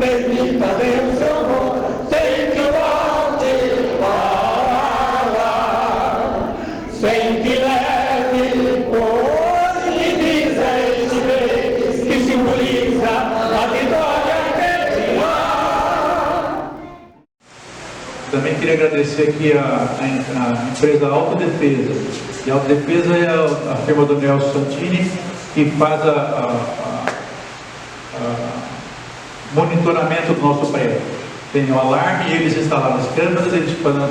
bendita Deus seu amor, sem que volte para, sem que leve hoje que diz este vez, que simboliza a vitória eterna. Também queria agradecer aqui a empresa Autodefesa. E a Autodefesa é a firma do Nelson Santini, que faz monitoramento do nosso prédio. Tem o alarme e eles instalaram as câmeras, eles fazem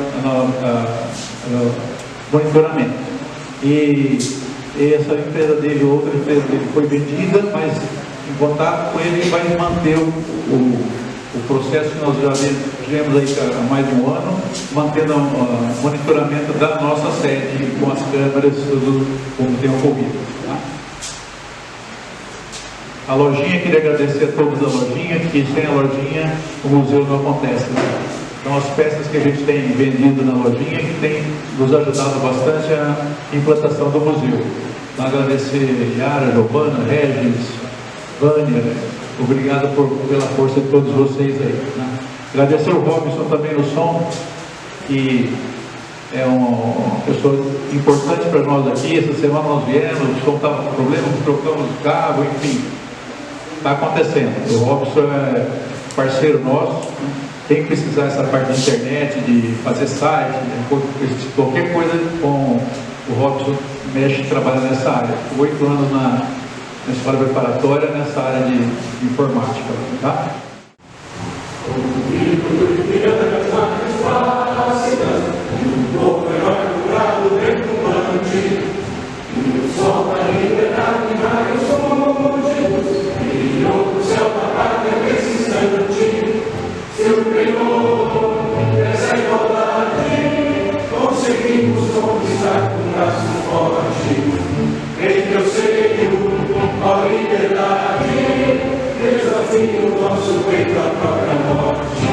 monitoramento. E essa empresa dele, outra empresa dele foi vendida, mas em contato com ele vai manter o processo que nós já tivemos aí há mais de um ano, mantendo o monitoramento da nossa sede com as câmeras, tudo como tem ocorrido. Tá? A lojinha, queria agradecer a todos da lojinha, que sem a lojinha o museu não acontece. Né? Então as peças que a gente tem vendido na lojinha que tem nos ajudado bastante a implantação do museu. Então agradecer Yara, Giovana, Regis, Vânia, obrigado pela força de todos vocês aí. Né? Agradecer o Robson também no som, que é uma pessoa importante para nós aqui. Essa semana nós viemos, o som estava com problema, trocamos o cabo, enfim. Está acontecendo. O Robson é parceiro nosso. Quem precisar essa parte de internet, de fazer site, qualquer coisa com o Robson mexe e trabalha nessa área. 8 anos na escola preparatória, nessa área de informática. Tá? Conseguimos conquistar com um braço forte, em teu seio, ó liberdade, desafio o nosso peito à própria morte.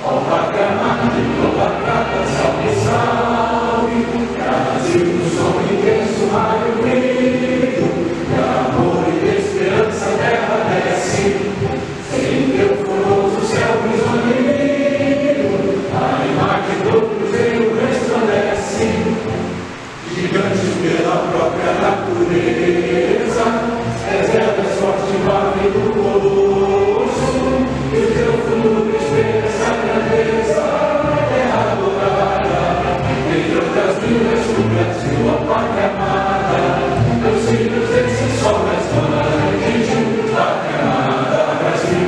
Ó pátria amada, ó pátria, salve, salve, Brasil do som intenso, raio brilho, de amor e de esperança a terra desce, sem teu foroso céu brilho, a imagem do cruzeiro resplandece, gigante pela própria natureza, reservas forte vale do colosso, e o teu futuro espelha essa grandeza, terra adorada, entre outras vilas do Brasil, a pátria amada, meus filhos desse sol restaurante, pátria amada, Brasil.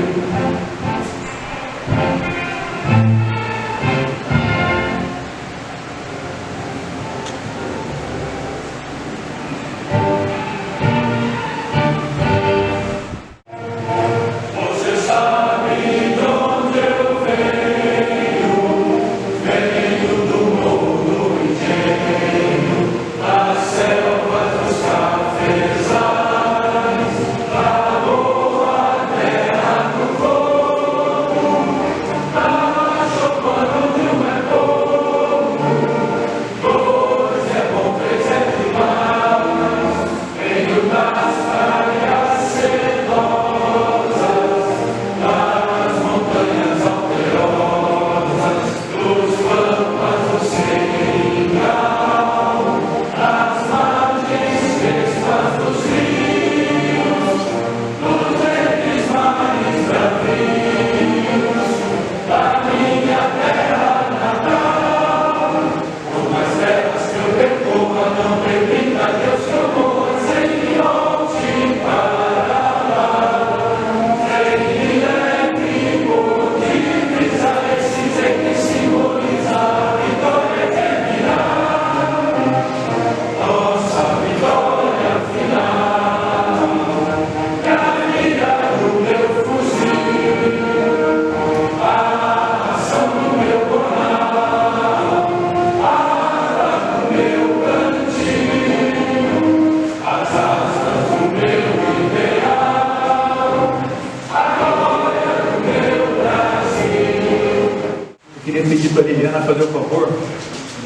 Queria pedir para a Liliana fazer o favor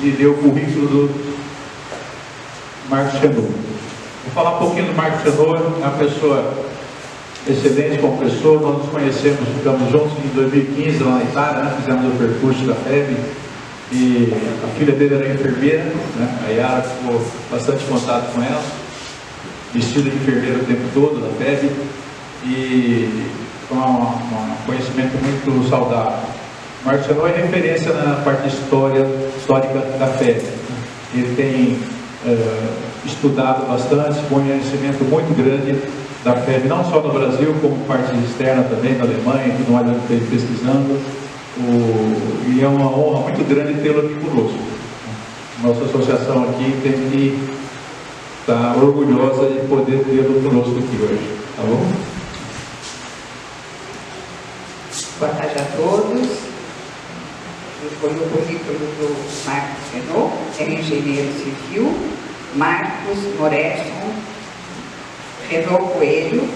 de ler o currículo do Marcos Renault. Vou falar um pouquinho do Marcos Renault, é uma pessoa excelente como pessoa. Nós nos conhecemos, ficamos juntos em 2015 lá na Itália, né? Fizemos o percurso da FEB, e a filha dele era enfermeira, né? A Yara ficou bastante contato com ela, vestida de enfermeira o tempo todo da FEB, e com um conhecimento muito saudável. Marcelo é referência na parte histórica da FEB. Ele tem estudado bastante, conhecimento muito grande da FEB, não só no Brasil, como parte externa também, na Alemanha, tudo mais ele esteve pesquisando. E é uma honra muito grande tê-lo aqui conosco. Nossa associação aqui tem que estar orgulhosa de poder tê-lo conosco aqui hoje. Tá bom? Boa tarde a todos. Foi o currículo do Marcos Renault, é engenheiro civil. Marcos Moresson Renault Coelho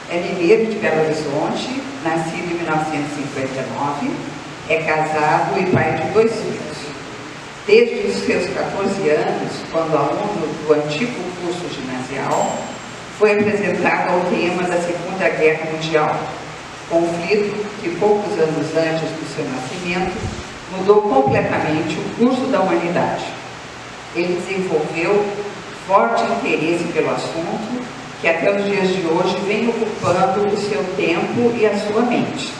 é mineiro de Belo Horizonte, nascido em 1959, é casado e pai de 2 filhos. Desde os seus 14 anos, quando aluno do antigo curso ginasial, foi apresentado ao tema da Segunda Guerra Mundial, conflito que poucos anos antes do seu nascimento mudou completamente o curso da humanidade. Ele desenvolveu forte interesse pelo assunto, que até os dias de hoje vem ocupando o seu tempo e a sua mente.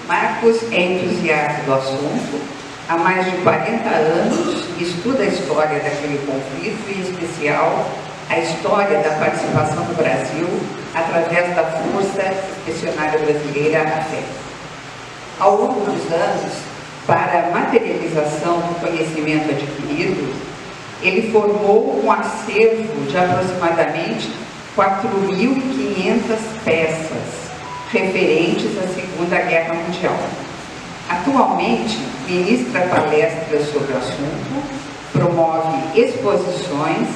Marcos é entusiasta do assunto, há mais de 40 anos estuda a história daquele conflito, e em especial a história da participação do Brasil através da Força Expedicionária Brasileira, a FEB. Ao longo dos anos, para a materialização do conhecimento adquirido, ele formou um acervo de aproximadamente 4.500 peças referentes à Segunda Guerra Mundial. Atualmente, ministra palestras sobre o assunto, promove exposições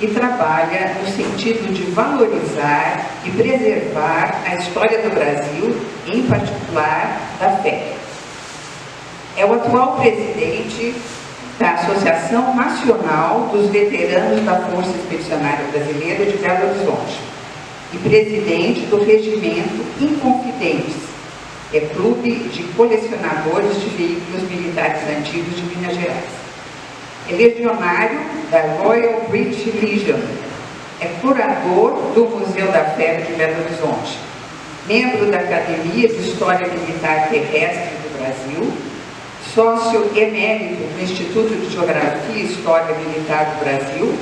e trabalha no sentido de valorizar e preservar a história do Brasil, em particular da FEB. É o atual presidente da Associação Nacional dos Veteranos da Força Expedicionária Brasileira de Belo Horizonte e presidente do Regimento Inconfidentes, clube de colecionadores de veículos militares antigos de Minas Gerais. É legionário da Royal British Legion, é curador do Museu da FEB de Belo Horizonte, membro da Academia de História Militar Terrestre do Brasil, sócio emérito do Instituto de Geografia e História Militar do Brasil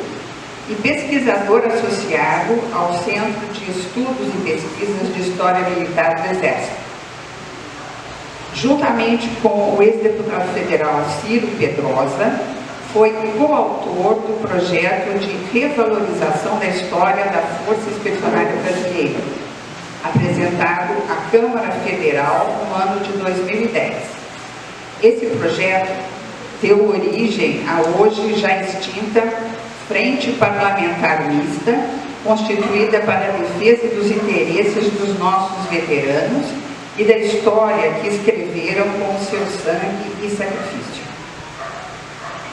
e pesquisador associado ao Centro de Estudos e Pesquisas de História Militar do Exército. Juntamente com o ex-deputado federal Ciro Pedrosa, foi coautor do projeto de revalorização da história da Força Expedicionária Brasileira, apresentado à Câmara Federal no ano de 2010. Esse projeto deu origem à hoje já extinta Frente Parlamentar Mista, constituída para a defesa dos interesses dos nossos veteranos e da história que escreveram com o seu sangue e sacrifício.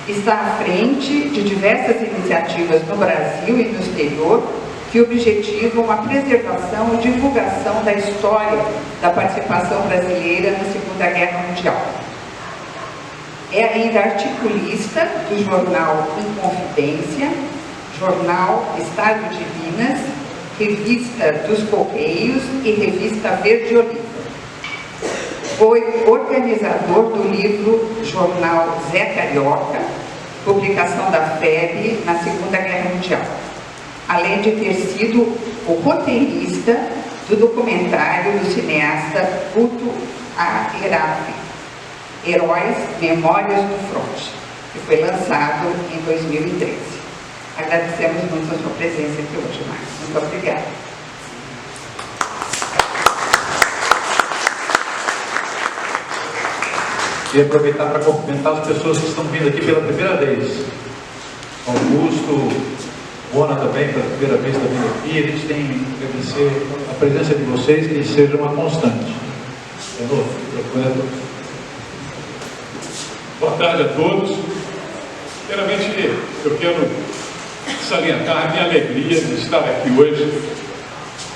Está à frente de diversas iniciativas no Brasil e no exterior que objetivam a preservação e divulgação da história da participação brasileira na Segunda Guerra Mundial. É ainda articulista do jornal Inconfidência, jornal Estado de Minas, Revista dos Correios e Revista Verde Oliva. Foi organizador do livro Jornal Zé Carioca, publicação da FEB na Segunda Guerra Mundial, além de ter sido o roteirista do documentário do cineasta Guto Arafi, Heróis, Memórias do Fronte, que foi lançado em 2013. Agradecemos muito a sua presença aqui hoje, Marcos. Muito obrigada. Queria aproveitar para cumprimentar as pessoas que estão vindo aqui pela primeira vez. Augusto, Bona também, pela primeira vez está vindo aqui. A gente tem que agradecer a presença de vocês, que seja uma constante. Boa tarde a todos. Primeiramente, eu quero salientar a minha alegria de estar aqui hoje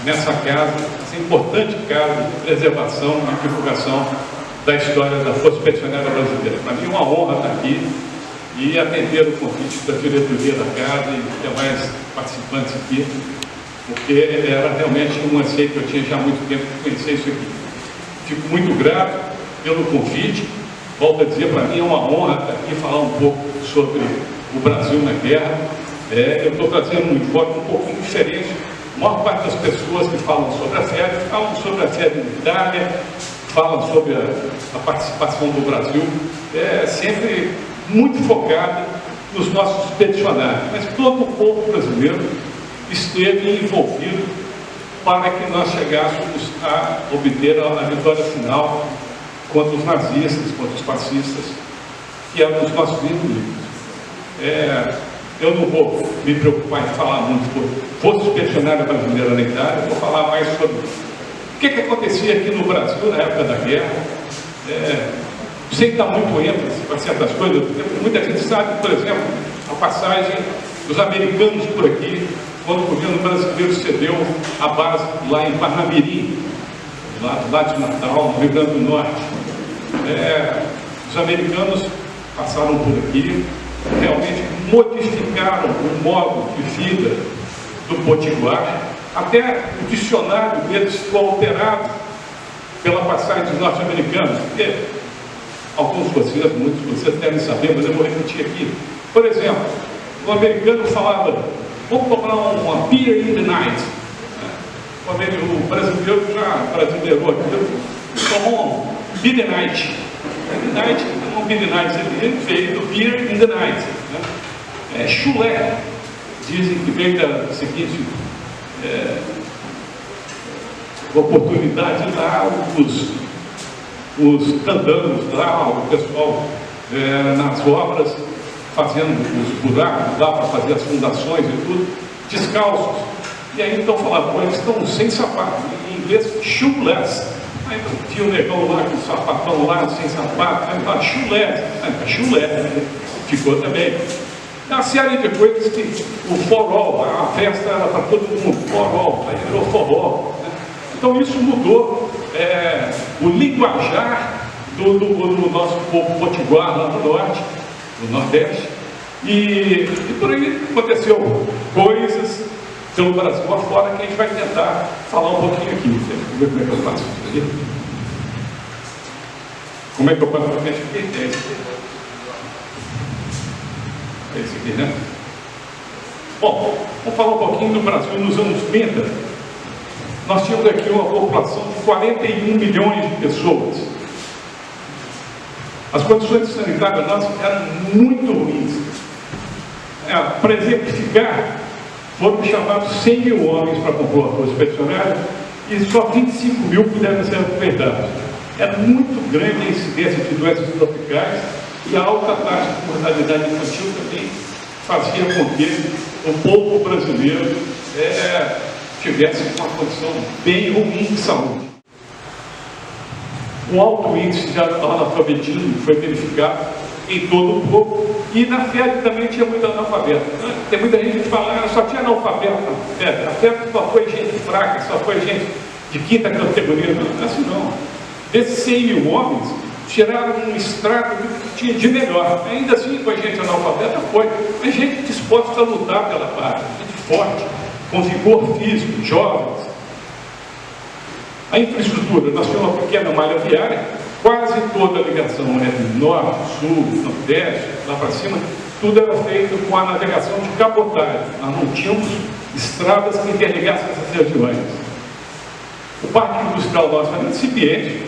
nessa casa, essa importante casa de preservação e divulgação da história da Força Expedicionária Brasileira. Para mim é uma honra estar aqui e atender o convite da diretoria da casa e de demais participantes aqui, porque era realmente um anseio que eu tinha já há muito tempo de conhecer isso aqui. Fico muito grato pelo convite. Volto a dizer, para mim é uma honra estar aqui e falar um pouco sobre o Brasil na guerra. Eu estou trazendo um enfoque um pouquinho diferente. A maior parte das pessoas que falam sobre a FEB, falam sobre a FEB militar, falam sobre a participação do Brasil, sempre muito focada nos nossos expedicionários. Mas todo o povo brasileiro esteve envolvido para que nós chegássemos a obter a vitória final contra os nazistas, contra os fascistas, que eram os nossos inimigos. Eu não vou me preocupar em falar muito sobre Força Expedicionária Brasileira na Itália, vou falar mais sobre o que acontecia aqui no Brasil na época da guerra, sem dar muito ênfase para certas coisas. Muita gente sabe, por exemplo, a passagem dos americanos por aqui, quando o governo brasileiro cedeu a base lá em Parnamirim, lá de Natal, no Rio Grande do Norte. Os americanos passaram por aqui, realmente modificaram o modo de vida do Potiguar, até o dicionário deles ficou alterado pela passagem dos norte-americanos, porque alguns de vocês, muitos de vocês devem saber, mas eu vou repetir aqui. Por exemplo, o americano falava, vamos comprar uma beer in the night. O brasileiro já brasileirou aquilo, tomou um beer in the night. Beer in the night, um beer in the night, ele veio do beer in the night. Chulé, dizem que veio da seguinte oportunidade lá, os candangos lá, o pessoal nas obras, fazendo os buracos lá para fazer as fundações e tudo, descalços. E aí então falavam, eles estão sem sapato, em inglês, shoeless. Aí então tinha o negão lá com o sapatão lá, sem sapato, aí fala chulé, ficou também. Uma série de coisas que o forró, a festa era para todo mundo, forró, aí virou forró. Né? Então isso mudou o linguajar do nosso povo potiguar lá no norte, no nordeste, e por aí aconteceu coisas pelo Brasil afora que a gente vai tentar falar um pouquinho aqui. Vamos ver como é que eu faço isso aqui. Como é que eu passo para frente aqui? É esse aqui, né? Bom, vamos falar um pouquinho do Brasil nos anos 30. Nós tínhamos aqui uma população de 41 milhões de pessoas. As condições sanitárias nossas eram muito ruins. Para exemplificar, foram chamados 100 mil homens para compor a Força Expedicionária e só 25 mil puderam ser aproveitados. É muito grande a incidência de doenças tropicais e a alta taxa de mortalidade infantil também fazia com que o povo brasileiro tivesse uma condição bem ruim de saúde. Um alto índice de analfabetismo foi verificado em todo o povo, e na FEB também tinha muito analfabeto. Tem muita gente que fala, só tinha analfabeto na FEB. A FEB só foi gente fraca, só foi gente de quinta categoria. Não é assim não. Desses 100 mil homens, tiraram um extrato do que tinha de melhor. Ainda assim, foi gente analfabeta, foi. Mas gente disposta a lutar pela pátria, gente forte, com vigor físico, jovens. A infraestrutura, nós tínhamos uma pequena malha viária, quase toda a ligação entre norte, sul, nordeste, lá para cima, tudo era feito com a navegação de cabotagem. Nós não tínhamos estradas que interligassem essas regiões. O parque industrial nosso era incipiente,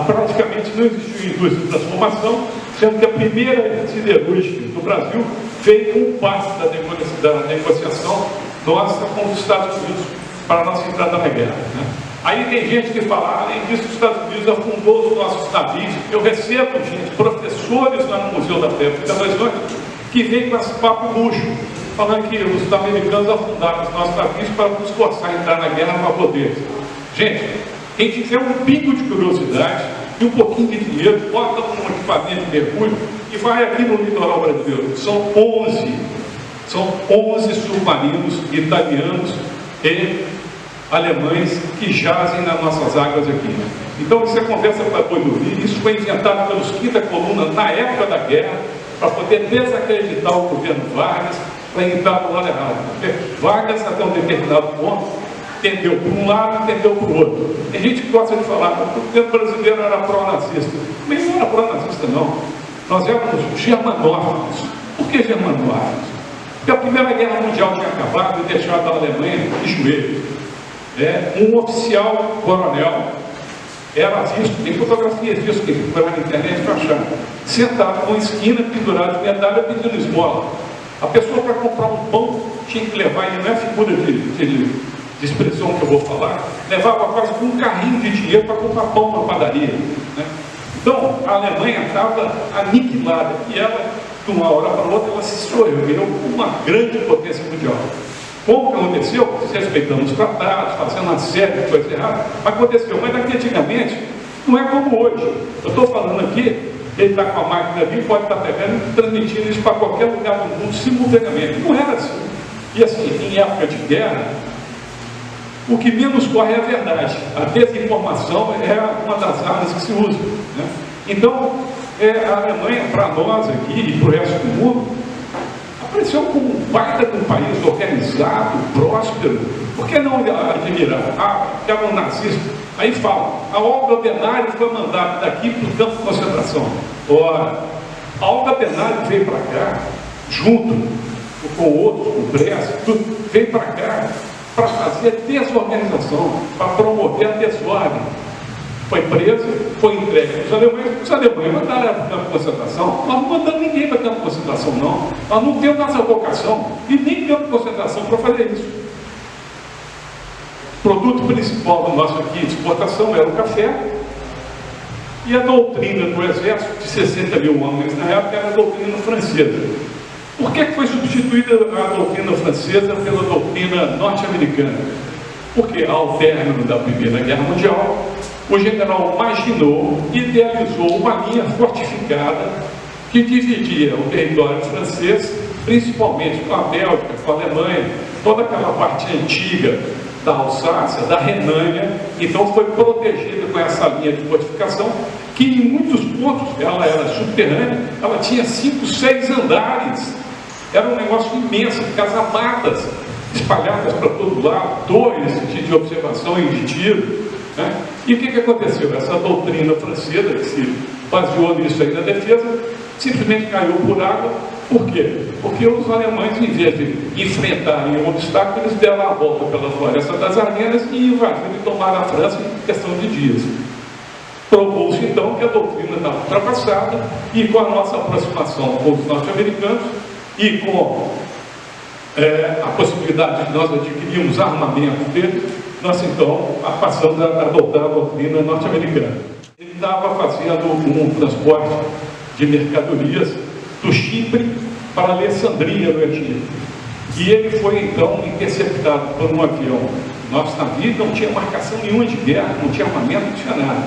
praticamente não existiu indústria de transformação, sendo que a primeira siderúrgica do Brasil veio com parte da negociação nossa com os Estados Unidos para a nossa entrada na guerra. Né? Aí tem gente que fala, além disso, os Estados Unidos afundou os nossos navios. Eu recebo, gente, professores lá no Museu da FEB de Belo Horizonte, que vem com esse papo luxo, falando que os americanos afundaram os nossos navios para nos forçar a entrar na guerra para poder. Gente, quem tiver um pingo de curiosidade e um pouquinho de dinheiro, bota um equipamento de mergulho e vai aqui no litoral brasileiro. São 11 submarinos italianos e alemães que jazem nas nossas águas aqui. Então isso é conversa para boi dormir. Isso foi inventado pelos quinta coluna na época da guerra, para poder desacreditar o governo Vargas, para entrar para o lado errado. Porque Vargas, até um determinado ponto, entendeu por um lado, entendeu por outro. Tem gente que gosta de falar que o governo brasileiro era pró-nazista. Mas não era pró-nazista, não. Nós éramos germanófilos. Por que germanófilos? Porque a Primeira Guerra Mundial tinha acabado e deixado a Alemanha de joelhos. Um oficial coronel era visto, tem fotografias disso que foi na internet para achar, sentado numa esquina, pendurado de medalha, pedindo esmola. A pessoa, para comprar um pão, tinha que levar, e não é figura de expressão que eu vou falar, levava quase um carrinho de dinheiro para comprar pão na padaria, né? Então, a Alemanha estava aniquilada, e ela, de uma hora para outra, ela se sorveu como uma grande potência mundial. Como que aconteceu? Respeitando os tratados, fazendo uma série de coisas erradas, mas aconteceu. Mas daqui antigamente, não é como hoje. Eu estou falando aqui, ele está com a máquina ali, pode estar pegando e transmitindo isso para qualquer lugar do mundo simultaneamente. Não era assim. E assim, em época de guerra, o que menos corre é a verdade. A desinformação é uma das armas que se usa, né? Então, a Alemanha, para nós aqui e para o resto do mundo, apareceu como um baita de um país organizado, próspero. Por que não admirar? Que era um nazista. Aí fala, a Olga Benário foi mandada daqui para o campo de concentração. Ora, a Olga Benário veio para cá, junto com outros, com o Brest, veio para cá para fazer desorganização, para promover a desordem. Foi preso, foi entregue aos alemães. Os alemães mandaram para o campo de concentração. Nós não mandamos ninguém para o campo de concentração, não. Nós não temos essa vocação e nem campo de concentração para fazer isso. O produto principal do nosso aqui de exportação era o café, e a doutrina do exército, de 60 mil homens na época, era a doutrina francesa. Por que foi substituída a doutrina francesa pela doutrina norte-americana? Porque, ao término da Primeira Guerra Mundial, o general Maginot idealizou uma linha fortificada que dividia o território francês, principalmente com a Bélgica, com a Alemanha, toda aquela parte antiga da Alsácia, da Renânia. Então foi protegida com essa linha de fortificação, que em muitos pontos ela era subterrânea, ela tinha 5, 6 andares, era um negócio imenso, casamatas espalhadas para todo lado, torres de observação e de tiro, né? E o que aconteceu? Essa doutrina francesa, que se baseou nisso aí na defesa, simplesmente caiu por água. Por quê? Porque os alemães, em vez de enfrentarem um obstáculo, eles deram a volta pela floresta das Ardenas e invadiram e tomaram a França em questão de dias. Provou-se então que a doutrina estava ultrapassada, e com a nossa aproximação com os norte-americanos e com a possibilidade de nós adquirirmos armamento deles, nós então passamos a adotar a doutrina norte-americana. Ele estava fazendo um transporte de mercadorias do Chipre para Alessandria, no Egito. E ele foi então interceptado por um avião. Nosso navio não tinha marcação nenhuma de guerra, não tinha armamento, não tinha nada.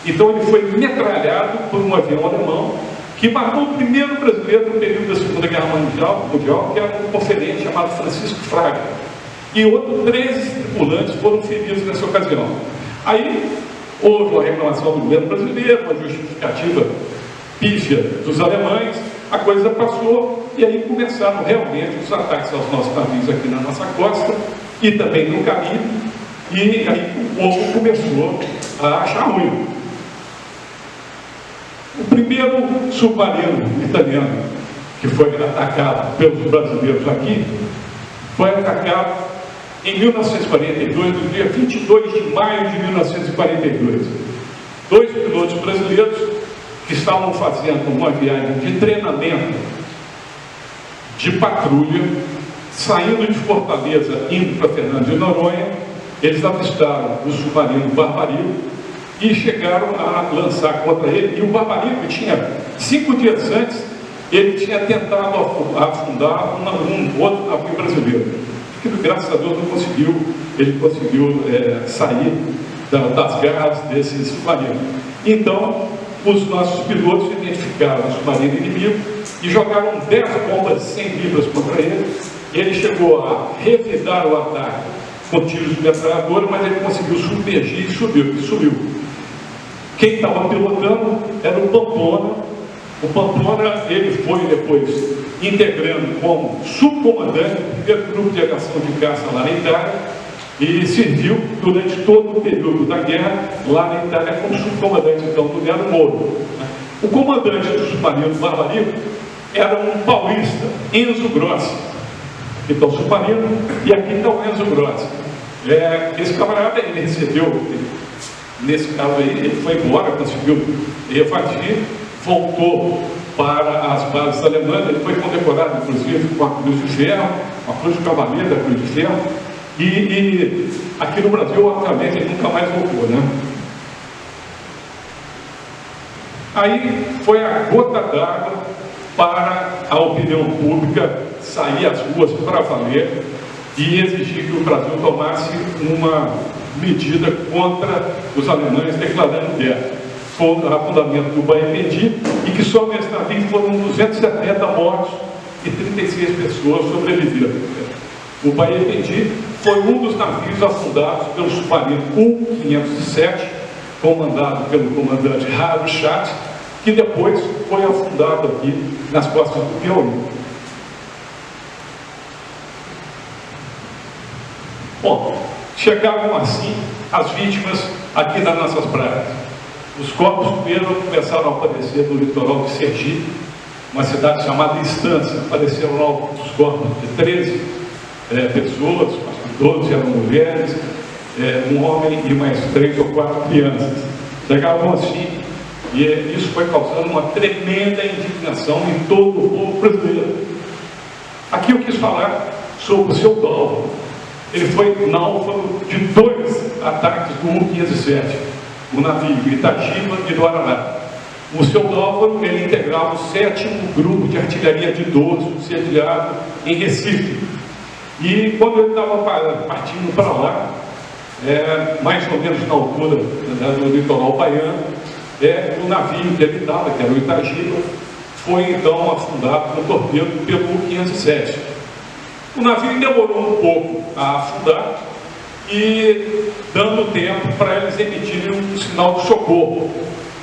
Então ele foi metralhado por um avião alemão que matou o primeiro brasileiro no período da Segunda Guerra Mundial, que era um conferente chamado Francisco Fraga. E outros 13 tripulantes foram feridos nessa ocasião. Aí houve uma reclamação do governo brasileiro, uma justificativa pífia dos alemães, a coisa passou, e aí começaram realmente os ataques aos nossos navios aqui na nossa costa e também no Caribe, e aí o povo começou a achar ruim. O primeiro submarino italiano que foi atacado pelos brasileiros aqui foi atacado em 1942, no dia 22 de maio de 1942. 2 pilotos brasileiros que estavam fazendo uma viagem de treinamento de patrulha, saindo de Fortaleza, indo para Fernando de Noronha. Eles avistaram o submarino Barbaril e chegaram a lançar contra ele. E o Barbaril, que tinha 5 dias antes, ele tinha tentado afundar um outro navio brasileiro, que graças a Deus não conseguiu. Ele conseguiu sair das garras desse submarino. Então os nossos pilotos identificaram o submarino inimigo e jogaram 10 bombas de 100 libras contra ele. Ele chegou a revidar o ataque com tiros de metralhadora, mas ele conseguiu submergir e subiu. Quem estava pilotando era o Pamplona. O Pamplona, ele foi depois integrando como subcomandante do primeiro grupo de aviação de caça lá na Itália e serviu durante todo o período da guerra lá na Itália como subcomandante então do Nero Moro. O comandante do submarino Barbarigo era um paulista, Enzo Grossi. Então, submarino, e aqui está o Enzo Grossi. Esse camarada, ele recebeu, nesse caso aí, ele foi embora, conseguiu evadir, voltou para as bases alemãs, ele foi condecorado, inclusive, com a Cruz de Ferro, a Cruz de Cavaleiro da Cruz de Ferro, e aqui no Brasil, obviamente, ele nunca mais voltou, né? Aí foi a gota d'água para a opinião pública sair às ruas para valer e exigir que o Brasil tomasse uma medida contra os alemães declarando guerra. Foi o afundamento do Baependi e que só nesse navio foram 270 mortos e 36 pessoas sobreviveram. O Baependi foi um dos navios afundados pelo submarino U-507, comandado pelo comandante Harold Schatz, que depois foi afundado aqui nas costas do Piauí. Bom, chegavam assim as vítimas aqui nas nossas praias. Os corpos primeiro começaram a aparecer no litoral de Sergipe, uma cidade chamada Estância. Apareceram lá os corpos de 13 pessoas, acho que 12 eram mulheres, um homem e mais 3 ou 4 crianças. Chegavam assim, e isso foi causando uma tremenda indignação em todo o povo brasileiro. Aqui eu quis falar sobre o seu Dalvo. Ele foi náufrago de 2 ataques do U-507, o navio Itagiba e do Araná. O seu Dalvo, ele integrava o 7º grupo de artilharia de 12, sediado em Recife. E quando ele estava partindo para lá, mais ou menos na altura do litoral baiano, o navio que ele estava, que era o Itagiba, foi então afundado com torpedo pelo U-507. O navio demorou um pouco a afundar e dando tempo para eles emitirem um sinal de socorro.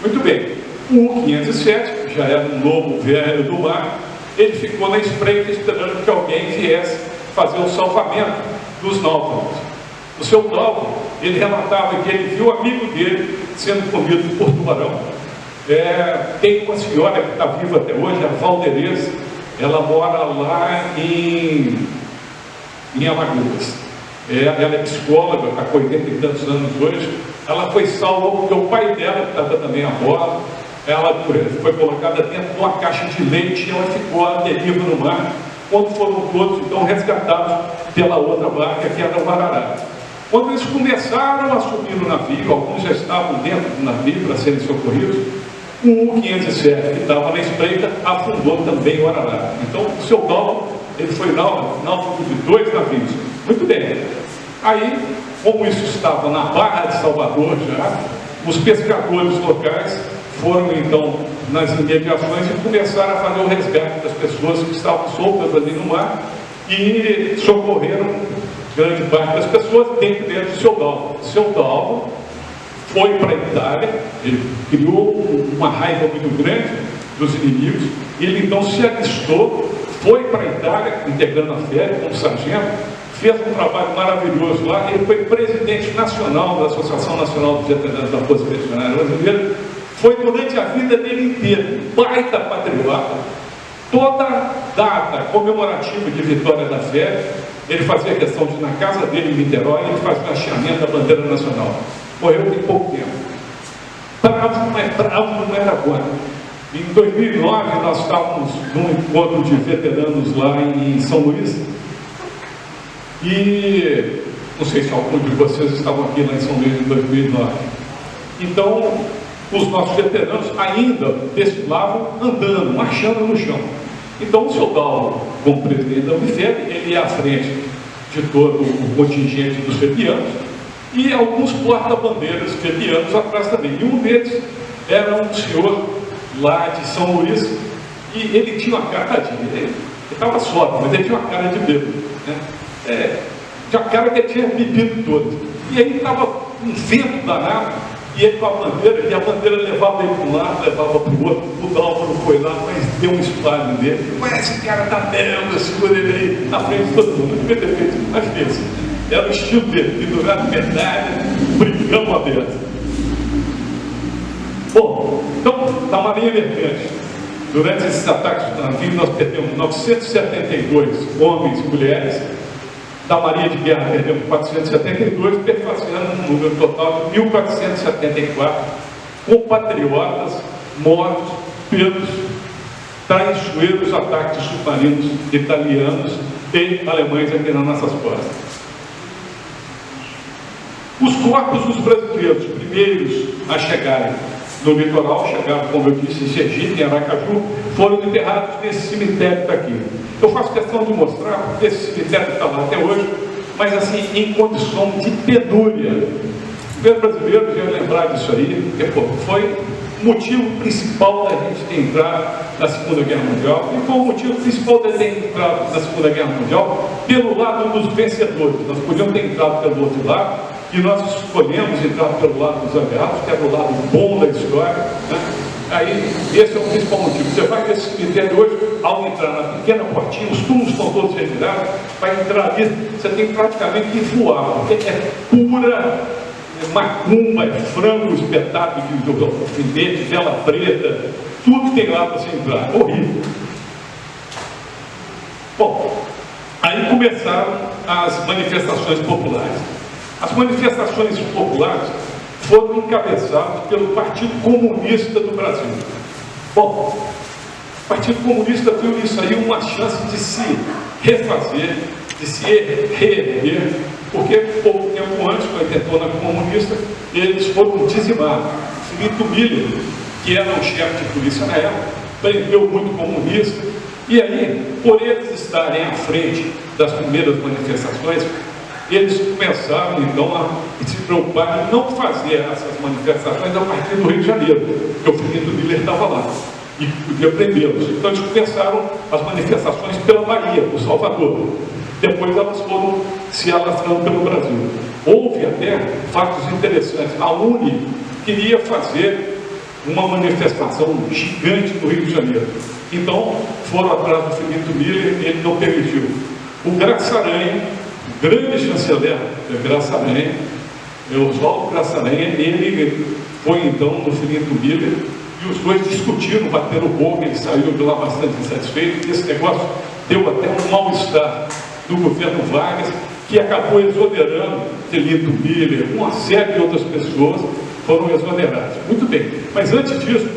Muito bem, o U-507, que já era um lobo velho do mar, ele ficou na espreita esperando que alguém viesse fazer o salvamento dos náufragos. O seu Dalvo, ele relatava que ele viu o amigo dele sendo comido por tubarão. Tem uma senhora que está viva até hoje, a Valderez, ela mora lá em Amazonas. Ela é psicóloga, está com 80 e tantos anos hoje. Ela foi salva porque o pai dela, que estava também a bordo, ela foi colocada dentro de uma caixa de leite e ela ficou à deriva no mar, quando foram todos então resgatados pela outra barca, que era o Arará. Quando eles começaram a subir no navio, alguns já estavam dentro do navio para serem socorridos, o U-507, que estava na espreita, afundou também o Arará. Então, o seu Dalvo, ele foi náufrago de 2 navios. Muito bem. Aí, como isso estava na Barra de Salvador já, os pescadores locais foram então nas imediações e começaram a fazer o resgate das pessoas que estavam soltas ali no mar e socorreram grande parte das pessoas dentro do seu Dalvo. O seu Dalvo foi para a Itália, ele criou uma raiva muito grande dos inimigos, e ele então se alistou, foi para a Itália, integrando a férias como sargento, fez um trabalho maravilhoso lá. Ele foi presidente nacional da Associação Nacional dos Veteranos da Força Expedicionária Brasileira, foi durante a vida dele inteira baita patriota. Toda data comemorativa de Vitória da Fé, ele fazia questão de, na casa dele em Niterói, ele fazia o hasteamento da bandeira nacional. Morreu tem pouco tempo. Bravo, mas bravo não era agora. Em 2009, nós estávamos num encontro de veteranos lá em São Luís. E não sei se algum de vocês estavam aqui lá em São Luís em 2009. Então, os nossos veteranos ainda desfilavam andando, marchando no chão. Então, o seu Dalvo, como presidente da Unifeb, ele ia à frente de todo o contingente dos febianos e alguns porta-bandeiras febianos atrás também. E um deles era um senhor lá de São Luís e ele tinha uma cara de... Ele estava sóbrio, mas ele tinha uma cara de bêbado, né? tinha cara que tinha bebido todo. E aí estava um vento danado, e ele com a bandeira, e a bandeira levava ele para um lado, levava para o outro. O Dálvaro foi lá, mas deu um espalho nele. Mas esse cara tá belo, segura ele aí na frente de todo mundo. Não devia ter feito, mas fez. Era o estilo dele, pendurado medalha, brigão aberto. Bom, então, da Marinha Mercante, durante esses ataques de navio, nós perdemos 972 homens e mulheres. Da Marinha de Guerra perdemos 472, perfazendo um número total de 1.474 compatriotas mortos pelos traiçoeiros ataques de submarinos italianos e alemães aqui nas nossas costas. Os corpos dos brasileiros, primeiros a chegarem no litoral, chegaram, como eu disse, em Sergipe, em Aracaju, foram enterrados nesse cemitério que está aqui. Eu faço questão de mostrar, porque esse cemitério está lá até hoje, mas assim, em condição de penúria. O governo brasileiro devia lembrar disso aí, porque foi o motivo principal da gente ter entrado na Segunda Guerra Mundial, e foi o motivo principal de ter entrado na Segunda Guerra Mundial pelo lado dos vencedores. Nós podíamos ter entrado pelo outro lado, e nós escolhemos entrar pelo lado dos aliados, que era o lado bom da história, né? Aí, esse é o principal motivo. Você vai nesse cemitério hoje, ao entrar na pequena portinha, os túmulos estão todos retirados, vai entrar ali, você tem praticamente que voar, porque é pura macumba, é frango espetado de alfinete, vela preta, tudo tem lá para você entrar, horrível. Bom, aí começaram as manifestações populares. As manifestações populares foram encabeçadas pelo Partido Comunista do Brasil. Bom, o Partido Comunista viu isso aí uma chance de se refazer, de se reerguer, porque pouco tempo antes, com a intentona comunista, eles foram dizimados. Filipe Miller, que era o chefe de polícia na época, prendeu muito comunista, e aí, por eles estarem à frente das primeiras manifestações, eles começaram então a se preocupar em não fazer essas manifestações a partir do Rio de Janeiro, porque o Filipe Miller estava lá e podia prendê-los. Então eles começaram as manifestações pela Bahia, por Salvador. Depois elas foram se alastrando pelo Brasil. Houve até fatos interessantes. A UNE queria fazer uma manifestação gigante no Rio de Janeiro. Então foram atrás do Filipe Miller e ele não permitiu. O Graça Aranha, grande chanceler Graça Aranha, Oswaldo Graça Aranha, ele foi então no Filipe Miller e os dois discutiram, bateram boca, ele saiu de lá bastante insatisfeito. Esse negócio deu até um mal-estar do governo Vargas, que acabou exonerando Filipe Miller, uma série de outras pessoas foram exoneradas. Muito bem, mas antes disso,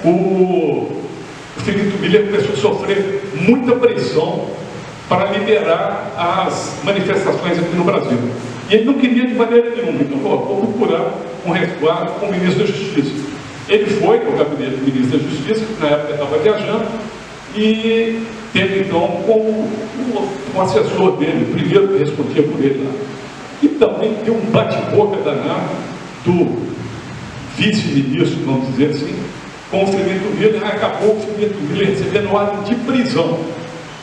o Filipe Miller começou a sofrer muita pressão para liberar as manifestações aqui no Brasil. E ele não queria de maneira nenhuma, então vou procurar um resguardo com o ministro da Justiça. Ele foi ao gabinete do ministro da Justiça, que na época estava viajando, e teve então como um assessor dele, o primeiro que respondia por ele lá. E também deu um bate-boca danado do vice-ministro, vamos dizer assim, com o Filipe Miller, acabou o Filipe Miller recebendo ordem de prisão.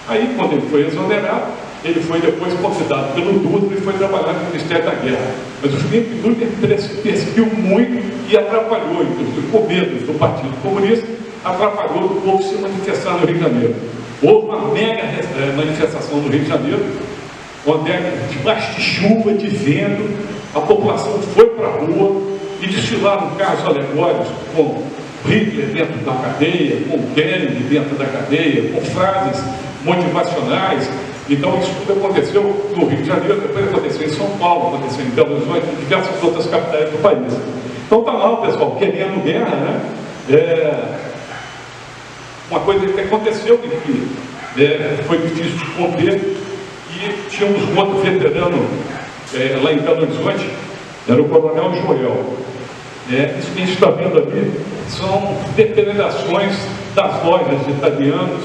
Aí, quando ele foi exonerado, ele foi depois convidado pelo Dutra e foi trabalhar no Ministério da Guerra. Mas o Filipe Miller perseguiu muito e atrapalhou, inclusive com medo do Partido Comunista, atrapalhou o povo se manifestar no Rio de Janeiro. Houve uma mega manifestação no Rio de Janeiro, onde, debaixo de chuva, de vento, a população foi para a rua e desfilaram carros alegóricos com Hitler dentro da cadeia, com Kennedy dentro da cadeia, com frases motivacionais. Então isso tudo aconteceu no Rio de Janeiro, depois aconteceu em São Paulo, aconteceu em Belo Horizonte, em diversas outras capitais do país. Então está lá o pessoal querendo guerra, né? Uma coisa que aconteceu que foi difícil de conter, e tínhamos um outro veterano lá em Belo Horizonte, era o Coronel Joel. Isso que a gente está vendo ali são depredações das lojas de italianos,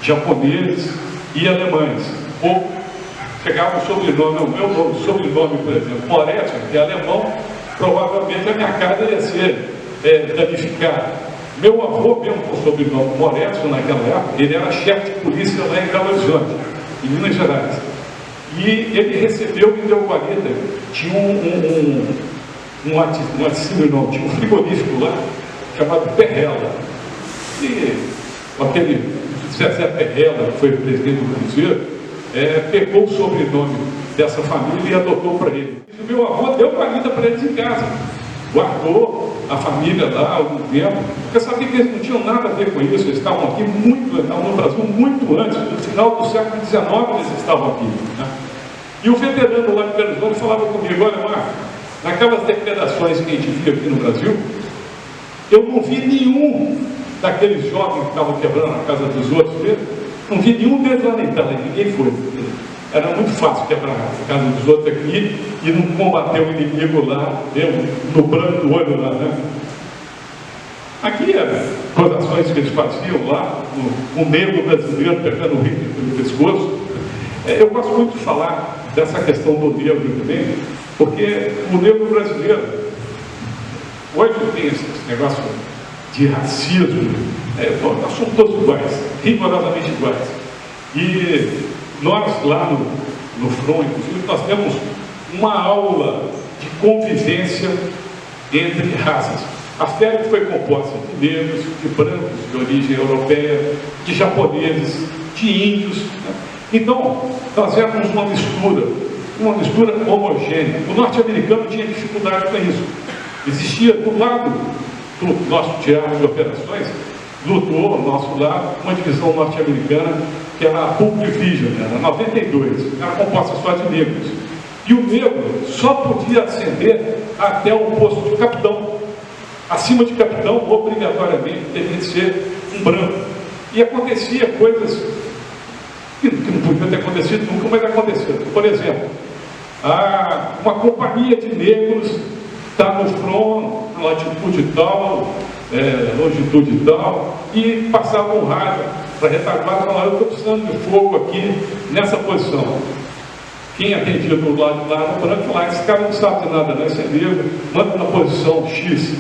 japoneses e alemães. Ou pegava o sobrenome, o meu sobrenome, por exemplo, Moretti, que é alemão, provavelmente a minha casa ia ser danificada. Meu avô, mesmo com o sobrenome Moretti, naquela época, ele era chefe de polícia lá em Belo Horizonte, em Minas Gerais. E ele recebeu e deu guarida. Tinha tinha um frigorífico lá, chamado Perrella. E aquele Zezé Perrella, que foi presidente do Cruzeiro, pegou o sobrenome dessa família e adotou para ele. O meu avô deu guarida para eles em casa. Guardou a família lá algum tempo, porque sabia que eles não tinham nada a ver com isso, eles estavam aqui estavam no Brasil muito antes, no final do século XIX eles estavam aqui. Né? E o veterano lá de Belo Horizonte falava comigo: olha, Marcos, naquelas depredações que a gente via aqui no Brasil, eu não vi nenhum daqueles jovens que estavam quebrando a casa dos outros mesmo, não vi nenhum deles lá na Itália, ninguém foi. Era muito fácil quebrar a casa dos outros aqui e não combater o inimigo lá, no branco do olho lá, né? Aqui eram gozações que eles faziam lá, o negro brasileiro pegando o rifle pelo pescoço. Eu gosto muito de falar dessa questão do negro também, porque o negro brasileiro, hoje tem esse negócio de racismo, nós somos todos iguais, rigorosamente iguais. E nós lá no front, inclusive, nós temos uma aula de convivência entre raças. A FEB foi composta de negros, de brancos de origem europeia, de japoneses, de índios. Né? Então, nós éramos uma mistura homogênea. O norte-americano tinha dificuldade com isso. Existia do lado do nosso teatro de operações, lutou ao nosso lado uma divisão norte-americana, que era a Pulp Vision, era 92, era composta só de negros. E o negro só podia ascender até o posto de capitão. Acima de capitão, obrigatoriamente, teria de ser um branco. E acontecia coisas que não podiam ter acontecido nunca, mas aconteceram. Por exemplo, uma companhia de negros está no front, na latitude tal, longitude tal, e passava um rádio para a retaguarda e falava: eu estou precisando de fogo aqui nessa posição. Quem atendia do lado de lá no branco falava: esse cara não sabe de nada, não, esse é negro, manda na posição X.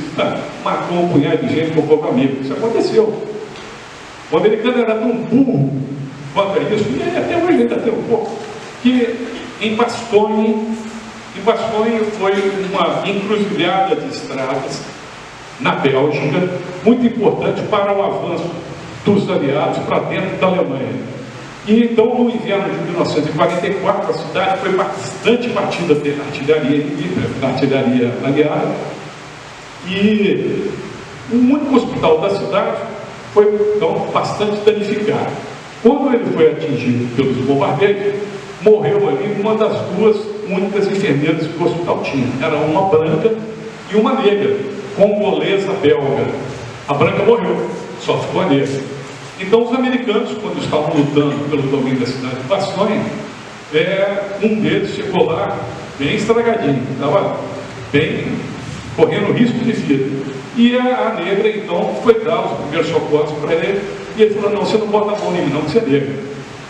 Matou um punhado de gente com pouco amigo. Isso aconteceu. O americano era tão burro quanto a isso, e até hoje ainda tem um pouco, que em Bastogne foi uma encruzilhada de estradas na Bélgica, muito importante para o avanço dos aliados para dentro da Alemanha. E então, no inverno de 1944, a cidade foi bastante batida pela artilharia inimiga, pela artilharia aliada, e o único hospital da cidade foi, então, bastante danificado. Quando ele foi atingido pelos bombardeios, morreu ali uma das duas únicas enfermeiras que o hospital tinha. Era uma branca e uma negra, congolesa belga. A branca morreu, só ficou a negra. Então os americanos, quando estavam lutando pelo domínio da cidade de Bastogne, um deles chegou lá bem estragadinho, estava bem correndo risco de vida. E a negra então foi dar os primeiros socorros para ele, e ele falou: não, você não bota a mão em mim não, que você é negra.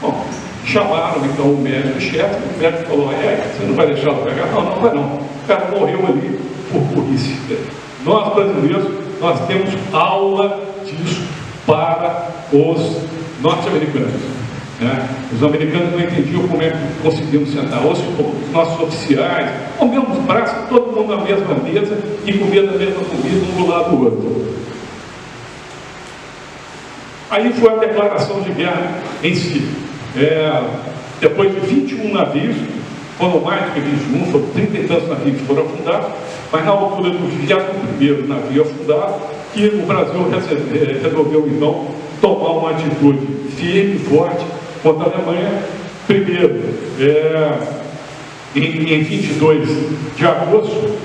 Bom, chamaram então o médico-chefe, o médico falou: você não vai deixar eu pegar? Não, não vai não. O cara morreu ali por burrice. Nós brasileiros, nós temos aula disso para os norte-americanos. Né? Os americanos não entendiam como é que conseguimos sentar. Os nossos oficiais, ao mesmo braço, todo mundo na mesma mesa e comendo a mesma comida, um do lado do outro. Aí foi a declaração de guerra em si. Depois de 21 navios, foram mais do que 21, foram 30 e tantos navios que foram afundados, mas na altura do 21º navio afundado, que o Brasil resolveu então tomar uma atitude firme e forte contra a Alemanha. Primeiro, em 22 de agosto,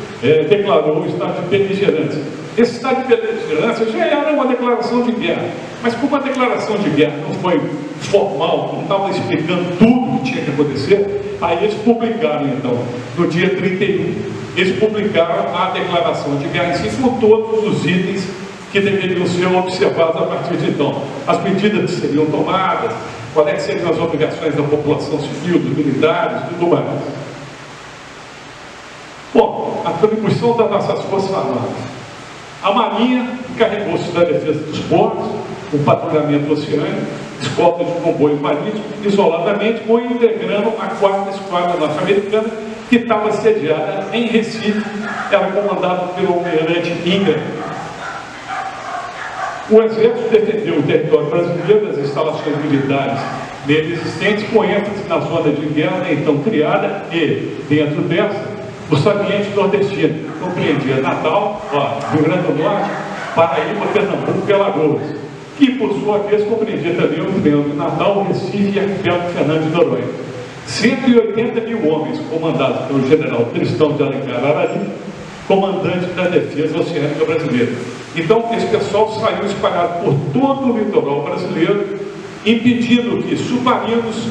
declarou o estado de beligerância. Esse estado de beligerância já era uma declaração de guerra, mas como a declaração de guerra não foi formal, não estava explicando tudo o que tinha que acontecer, aí eles publicaram então, no dia 31, eles publicaram a declaração de guerra em si, com todos os itens que deveriam ser observados a partir de então. As medidas que seriam tomadas, quais seriam as obrigações da população civil, dos militares, tudo mais. Bom, a contribuição das nossas Forças Armadas. A Marinha encarregou-se da defesa dos portos, o patrulhamento oceânico, escoltas de comboios marítimos, isoladamente, ou integrando a 4ª Esquadra Norte-Americana, que estava sediada em Recife, era comandado pelo almirante Ingram. O Exército defendeu o território brasileiro das instalações militares nele existentes, com ênfase na zona de guerra então criada e, dentro dessa, o saliente nordestino, que compreendia Natal, Rio Grande do Norte, Paraíba, Pernambuco e Alagoas, que, por sua vez, compreendia também o Triângulo de Natal, Recife e Arquipélago Fernando de Noronha. 180 mil homens, comandados pelo general Tristão de Alencar Arari, comandante da defesa oceânica brasileira. Então, esse pessoal saiu espalhado por todo o litoral brasileiro, impedindo que submarinos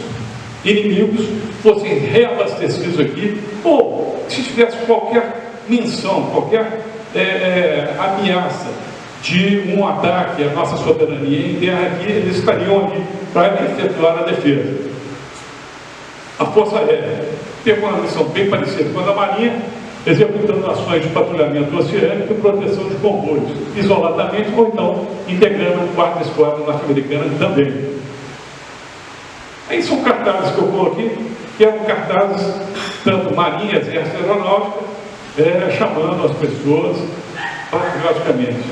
inimigos fossem reabastecidos aqui, ou se tivesse qualquer menção, qualquer ameaça de um ataque à nossa soberania em terra aqui, eles estariam aqui para efetuar a defesa. A Força Aérea teve uma missão bem parecida com a da Marinha, executando ações de patrulhamento oceânico e proteção de comboios, isoladamente ou então integrando a 4ª Esquadra Norte-Americana também. Aí são cartazes que eu coloquei, que eram cartazes tanto Marinha, Exército e Aeronáutica, chamando as pessoas patrioticamente.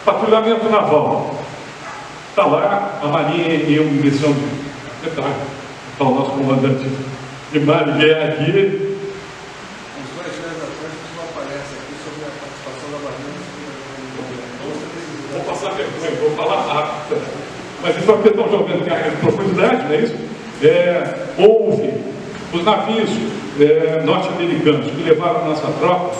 Patrulhamento naval. Está lá a Marinha em uma missão de detalhe. Está o nosso comandante de mar e guerra aqui. Os dois dias atrás não aparece aqui sobre a participação da Marinha. Vou passar vergonha, vou falar rápido. Mas isso aqui estão jogando em profundidade, não é isso? Houve os navios norte-americanos que levaram a nossa tropa,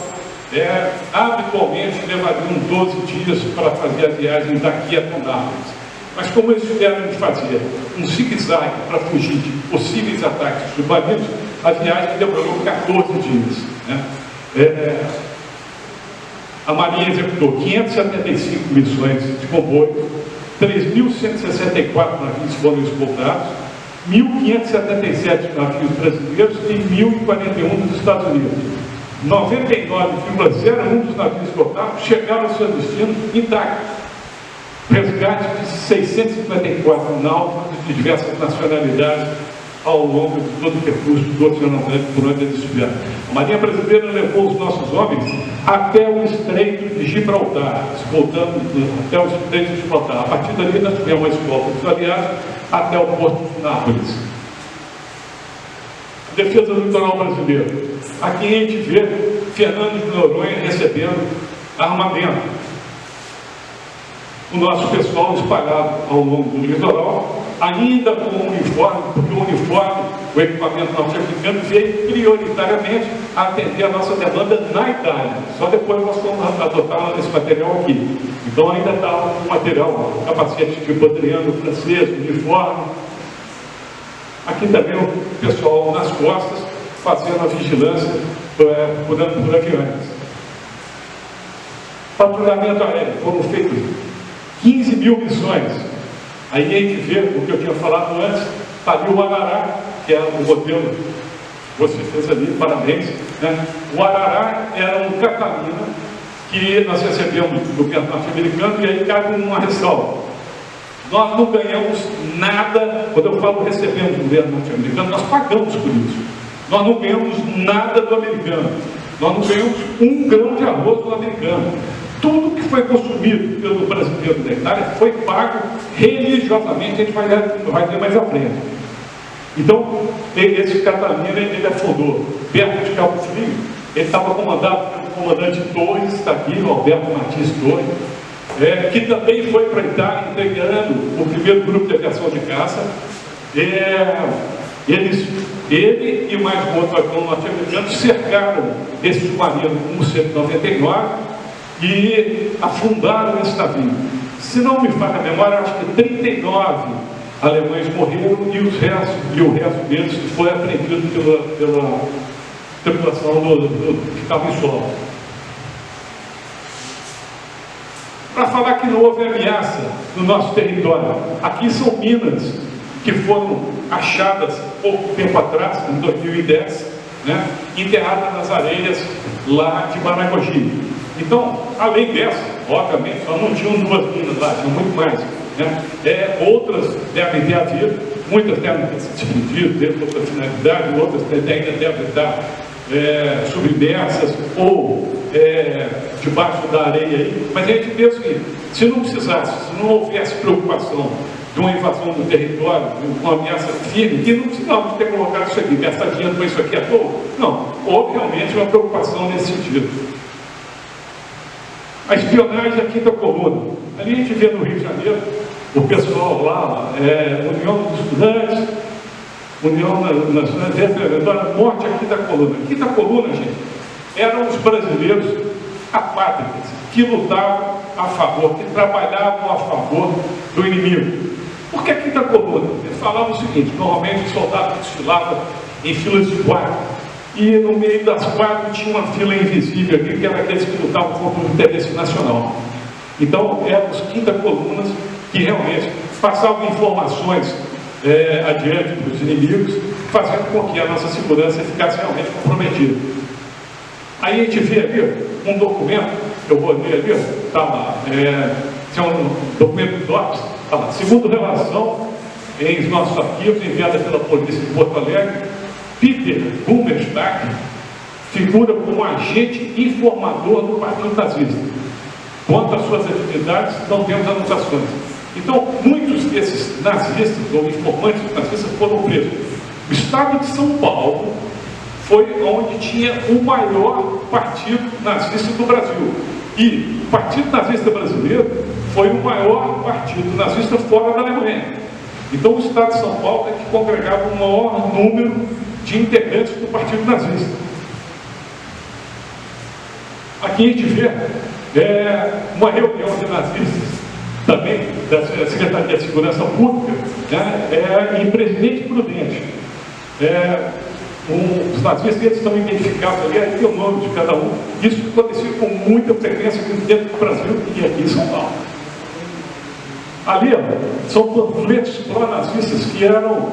habitualmente levariam 12 dias para fazer a viagem daqui até Nápoles. Mas como eles tiveram de fazer um zigue-zague para fugir de possíveis ataques submarinos, a viagem demorou 14 dias. Né? A Marinha executou 575 missões de comboio, 3.164 navios foram escoltados, 1.577 navios brasileiros e 1.041 dos Estados Unidos. 99,01 dos navios escoltados chegaram ao seu destino intactos. Resgate de 654 náufragos de diversas nacionalidades ao longo de todo o percurso do Oceano Atlântico por onde eles estiveram. A Marinha Brasileira levou os nossos homens até o Estreito de Gibraltar, escoltando até o Estreito de Gibraltar. A partir dali nós tivemos uma escolta dos aliados até o porto de Nápoles. Defesa do litoral brasileiro. Aqui a gente vê Fernando de Noronha recebendo armamento. O nosso pessoal espalhado ao longo do litoral, ainda com o uniforme, porque o uniforme, o equipamento norte-americano veio prioritariamente a atender a nossa demanda na Itália. Só depois nós fomos adotar esse material aqui. Então ainda está o material, capacete tipo Adriano francês, uniforme. Aqui também o pessoal nas costas, fazendo a vigilância por aviões. Patrulhamento aéreo, foram feitos 15 mil missões. Aí a gente vê o que eu tinha falado antes, está ali o Arará, que é o modelo que você fez ali, parabéns. Né? O Arará era um Catalina que nós recebemos do governo norte-americano, e aí cabe uma ressalva. Nós não ganhamos nada, quando eu falo recebemos do governo norte-americano, nós pagamos por isso. Nós não ganhamos nada do americano. Nós não ganhamos um grão de arroz do americano. Tudo que foi consumido pelo brasileiro da Itália foi pago religiosamente, a gente vai ver mais à frente. Então, esse Catalina, ele afundou perto de Cabo Frio, ele estava comandado pelo comandante Torres, está aqui, o Alberto Martins Torres, que também foi para a Itália, integrando o primeiro grupo de aviação de caça. Ele e mais um outro avião norte-americano cercaram esse submarino 199 e afundaram esse navio. Se não me falha a memória, acho que 39 alemães morreram e o resto deles foi apreendido pela tripulação que estava em solo. Para falar que não houve ameaça no nosso território, aqui são minas que foram achadas pouco tempo atrás, em 2010, né, enterradas nas areias lá de Maragogi. Então, além dessa, obviamente, só não tinham 2 minas lá, tinham muito mais. Né? Outras devem ter havido, muitas devem ter se dividido, teve outra finalidade, outras ainda devem estar submersas ou debaixo da areia aí. Mas a gente pensa que se não precisasse, se não houvesse preocupação de uma invasão do território, de uma ameaça firme, que não precisava ter colocado isso aqui, gastar dinheiro com isso aqui à toa. Não, houve realmente uma preocupação nesse sentido. A espionagem da Quinta Coluna. Ali a gente vê no Rio de Janeiro, o pessoal lá, União dos Estudantes, União Nacional, morte à Quinta Coluna. A Quinta Coluna, gente, eram os brasileiros apátridas, que lutavam a favor, que trabalhavam a favor do inimigo. Por que a Quinta Coluna? Eles falavam o seguinte: normalmente os soldados desfilavam em filas de 4, e no meio das 4 tinha uma fila invisível aqui, que era aqueles que lutavam contra o interesse nacional. Então, eram os Quinta Colunas que realmente passavam informações adiante dos inimigos, fazendo com que a nossa segurança ficasse realmente comprometida. Aí a gente vê ali um documento, eu vou ler ali, está lá, é um documento do DOPS, está lá, segundo relação em nossos arquivos, enviada pela polícia de Porto Alegre, Peter Bummersbach figura como agente informador do Partido Nazista. Quanto às suas atividades, não temos anotações. Então, muitos desses nazistas, ou informantes nazistas, foram presos. O estado de São Paulo foi onde tinha o maior partido nazista do Brasil. E o Partido Nazista Brasileiro foi o maior partido nazista fora da Alemanha. Então, o estado de São Paulo é que congregava o maior número de integrantes do Partido Nazista. Aqui a gente vê uma reunião de nazistas, também da Secretaria de Segurança Pública, em Presidente Prudente. Os nazistas, eles estão identificados ali, aí tem o nome de cada um. Isso acontecia com muita frequência aqui dentro do Brasil e aqui em São Paulo. Ali, são panfletos pró-nazistas que eram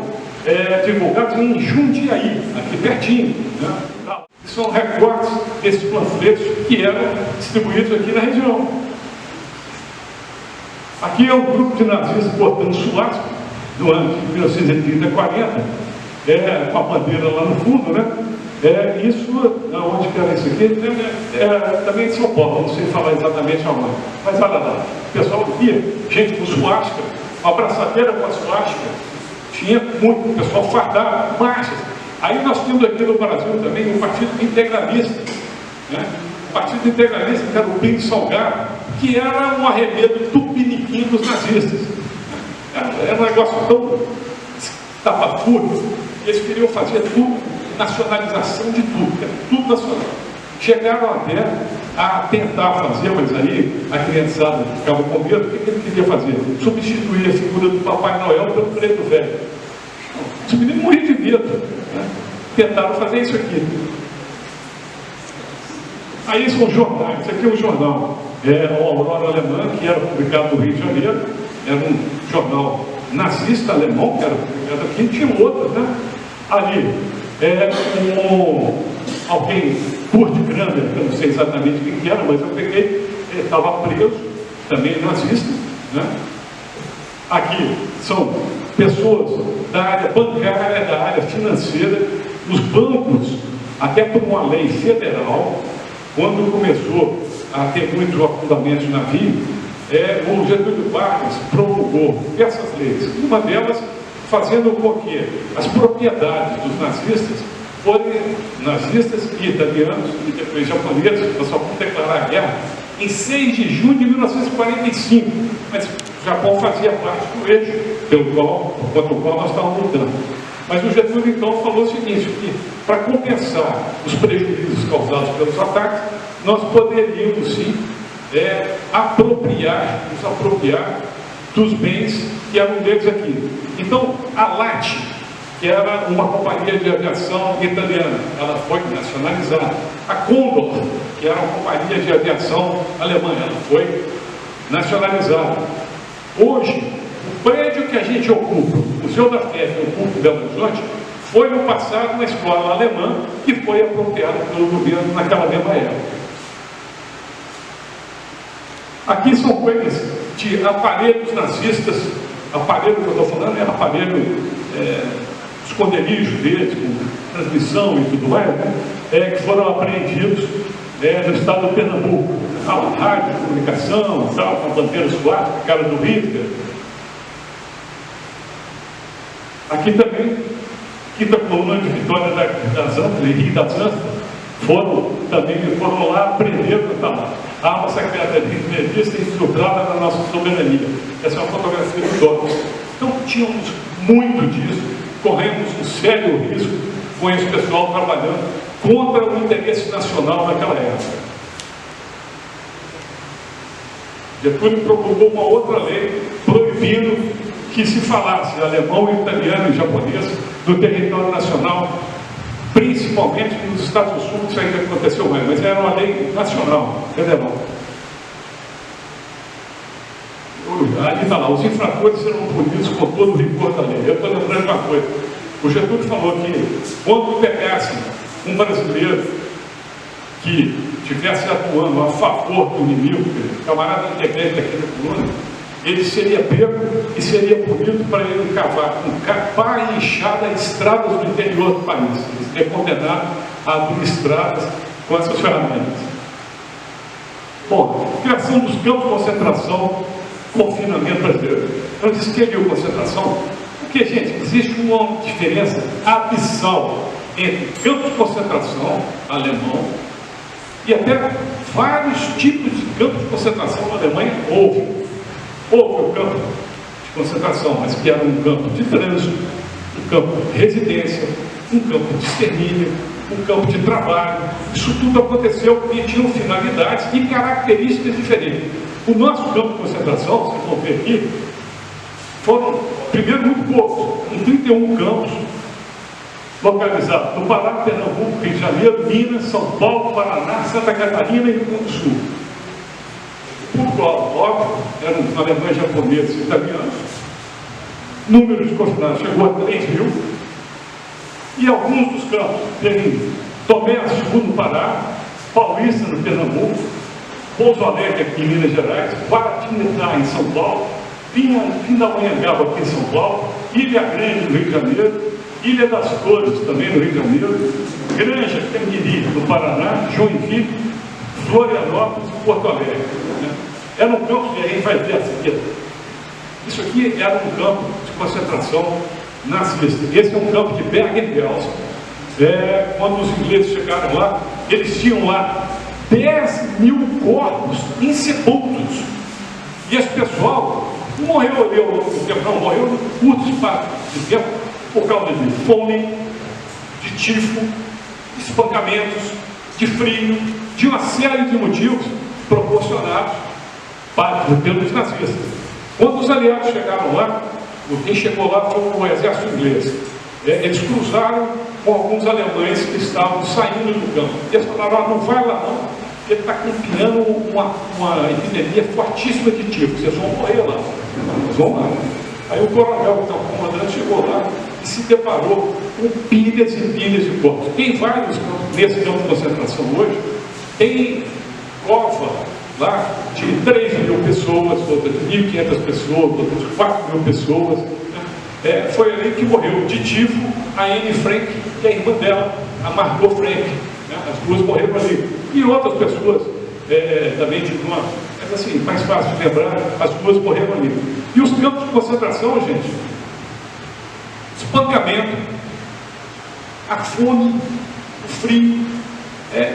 divulgados em Jundiaí, aqui pertinho. São recortes desses panfletos que eram distribuídos aqui na região. Aqui é um grupo de nazistas portando suástica do ano de 1930 e 40, com a bandeira lá no fundo, né? Isso, onde que era isso aqui? Também em São Paulo, não sei falar exatamente aonde. Mas olha lá, o pessoal via gente com suástica, uma abraçadeira com a suástica, tinha muito, o pessoal fardava, marchas. Aí nós temos aqui no Brasil também o Partido Integralista, né? O Partido Integralista, que era o Pinto Salgado, que era um arremedo tupiniquim dos nazistas. Era um negócio tão tapafúrio, que eles queriam fazer tudo, nacionalização de tudo, era tudo nacional. Chegaram até a tentar fazer, mas aí a criançada ficava com medo. O que ele queria fazer? Substituir a figura do Papai Noel pelo Preto Velho. Os meninos morriam de medo, né? Tentaram fazer isso aqui. Aí são jornais, isso aqui é um jornal, o Aurora Alemã, que era publicado no Rio de Janeiro, era um jornal nazista alemão, que era publicado aqui, tinha outros, né? Ali, alguém, Kurt Grander, que eu não sei exatamente quem que era, mas eu peguei, ele estava preso, também nazista, né? Aqui são pessoas da área bancária, da área financeira, os bancos, até por uma lei federal, quando começou a ter muitos afundamentos de navio, o Getúlio Vargas promulgou essas leis. Uma delas fazendo com que as propriedades dos nazistas forem nazistas e italianos e depois japoneses, nós só vamos declarar a guerra em 6 de junho de 1945. Mas o Japão fazia parte do eixo contra o qual nós estávamos lutando. Mas o Getúlio então falou o seguinte, que para compensar os prejuízos causados pelos ataques, nós poderíamos sim nos apropriar dos bens que eram deles aqui. Então, a LAT, que era uma companhia de aviação italiana, ela foi nacionalizada. A Condor, que era uma companhia de aviação alemã, ela foi nacionalizada. Hoje, o prédio que a gente ocupa, o Museu da Fé que ocupa em Belo Horizonte, foi no passado uma escola alemã que foi apropriada pelo governo naquela mesma época. Aqui são coisas de aparelhos nazistas, aparelho que eu estou falando é aparelho, esconderijo deles, com transmissão e tudo mais, né? Que foram apreendidos no estado do Pernambuco. A rádio, comunicação, tal, com a bandeira suástica, cara do Hitler. Aqui também, quinta coluna de Vitória das Antas, Henrique das Antas, foram lá aprender a arma secreta hitlerista infiltrada na nossa soberania. Essa é uma fotografia do Docs. Então tínhamos muito disso, corremos um sério risco com esse pessoal trabalhando contra o interesse nacional naquela época. Getúlio promulgou uma outra lei proibindo que se falasse alemão, italiano e japonês no território nacional, principalmente nos Estados do Sul, isso ainda aconteceu mais, mas era uma lei nacional, federal. Ali está lá, os infratores serão punidos com todo o rigor da lei. Eu estou lembrando de uma coisa. O Getúlio falou que quando pegasse um brasileiro que estivesse atuando a favor do inimigo, camarada integrante daquela coluna, ele seria pego e seria punido para ele cavar com pá e enxada estradas do interior do país. Ele seria condenado a abrir estradas com essas ferramentas. Bom, criação dos campos de concentração, confinamento brasileiro. Eu disse que é concentração, porque, gente, existe uma diferença abissal entre campos de concentração alemão e até vários tipos de campos de concentração na Alemanha houve. Houve o campo de concentração, mas que era um campo de trânsito, um campo de residência, um campo de extermínio, um campo de trabalho. Isso tudo aconteceu e tinham finalidades e características diferentes. O nosso campo de concentração, vocês vão ver aqui, foram, primeiro, muito poucos, com 31 campos localizados no Pará, Pernambuco, Rio de Janeiro, Minas, São Paulo, Paraná, Santa Catarina e Rio Grande do Sul. Por óbvio, eram alemães, japoneses e italianos. O número de confinados chegou a 3 mil. E alguns dos campos tem Tomé Açu no Pará, Paulista no Pernambuco, Pouso Alegre aqui em Minas Gerais, Guaratinguetá em São Paulo, Pindamonhangaba aqui em São Paulo, Ilha Grande no Rio de Janeiro, Ilha das Flores também no Rio de Janeiro, Granja Canguiri no Paraná, Joinville, Florianópolis e Porto Alegre. Era um campo, e a gente vai ver a seguir. Isso aqui era um campo de concentração nazista. Esse é um campo de Bergen-Belsen. Quando os ingleses chegaram lá, eles tinham lá 10 mil corpos insepultos. E esse pessoal morreu morreu no curto espaço de tempo por causa de fome, de tifo, espancamentos, de frio, de uma série de motivos proporcionados pelos nazistas. Quando os aliados chegaram lá, quem chegou lá foi o exército inglês. Eles cruzaram com alguns alemães que estavam saindo do campo. Eles falaram, não vai lá não, ele está campeando uma epidemia fortíssima de tifo, vocês vão morrer lá. Eles vão lá. Aí o coronel, que estava comandando, chegou lá e se deparou com pilhas e pilhas de corpos. Tem vários campos, nesse campo de concentração hoje, tem cova lá de 3 mil pessoas, outra de 1.500 pessoas, outra de 4 mil pessoas. Foi ali que morreu de tifo a Anne Frank e a irmã dela, a Margot Frank. As duas morreram ali. E outras pessoas também de uma. Mas assim, mais fácil de lembrar, as duas morreram ali. E os campos de concentração, gente, espancamento, a fome, o frio.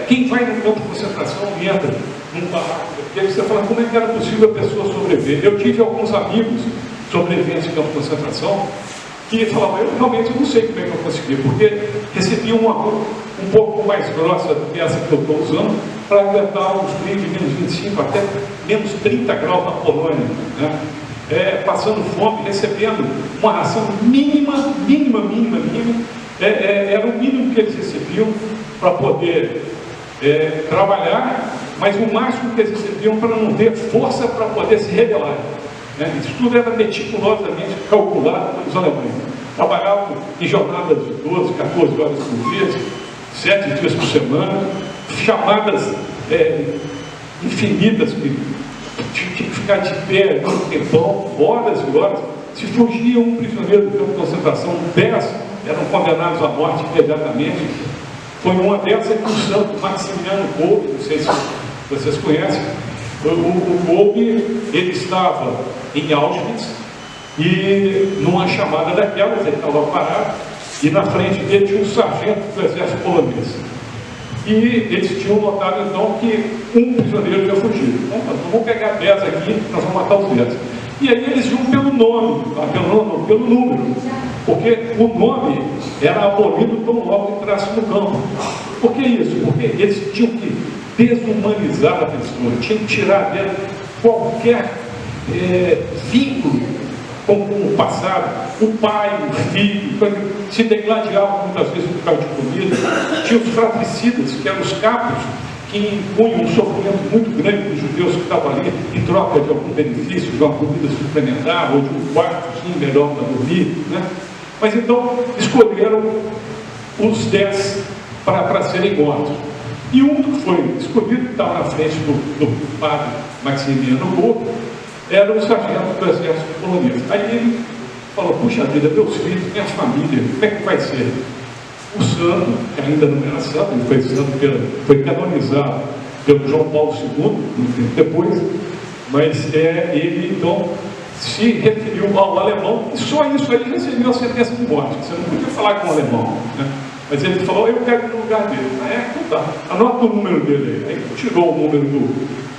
Quem vai no campo de concentração entra num barraco. E aí você fala, como é que era possível a pessoa sobreviver? Eu tive alguns amigos sobreviventes de campo de concentração que falavam, eu realmente não sei como é que eu consegui, porque recebi uma roupa um pouco mais grossa do que essa que eu estou usando para aguentar uns frios de menos 25 até menos 30 graus na Polônia, né? Passando fome, recebendo uma ração mínima, era o mínimo que eles recebiam para poder trabalhar, mas o máximo que eles recebiam para não ter força para poder se rebelar. Isso tudo era meticulosamente calculado pelos alemães. Trabalhavam em jornadas de 12, 14 horas por dia, 7 dias por semana, chamadas infinitas, tinha que ficar de pé um tempão, horas e horas. Se fugia um prisioneiro do campo de concentração, 10 eram condenados à morte imediatamente. Foi uma dessas que o santo Maximiliano Kolbe, não sei se vocês conhecem, o Kolbe, ele estava em Auschwitz, e numa chamada daquelas, ele estava parado, e na frente dele tinha um sargento do exército polonês. E eles tinham notado então que um prisioneiro tinha fugido. Então, nós vamos pegar 10 aqui, nós vamos matar os 10. E aí eles iam pelo nome, pelo número, porque o nome era abolido tão logo entrasse no campo. Por que isso? Porque eles tinham que desumanizar a pessoa, tinham que tirar dela qualquer vínculo com o passado. O pai, o filho, se degladiavam muitas vezes por causa de comida. Tinha os fratricidas, que eram os capos, que impunham um sofrimento muito grande para os judeus que estavam ali, em troca de algum benefício, de uma comida suplementar, ou de um quartozinho melhor para dormir, né? Mas então escolheram os 10 para serem mortos. E um que foi escolhido, que estava na frente do padre Maximiliano Kolbe, era o sargento do exército polonês. Aí ele falou: puxa vida, meus filhos, minha família, como é que vai ser? O santo, que ainda não era santo, ele foi santo, foi canonizado pelo João Paulo II, um tempo depois, mas ele então se referiu ao alemão, e só isso aí recebeu a sentença de morte. Você não podia falar com o alemão, né? Mas ele falou: eu quero ir no lugar dele. Então tá, anota o número dele aí. Aí tirou o número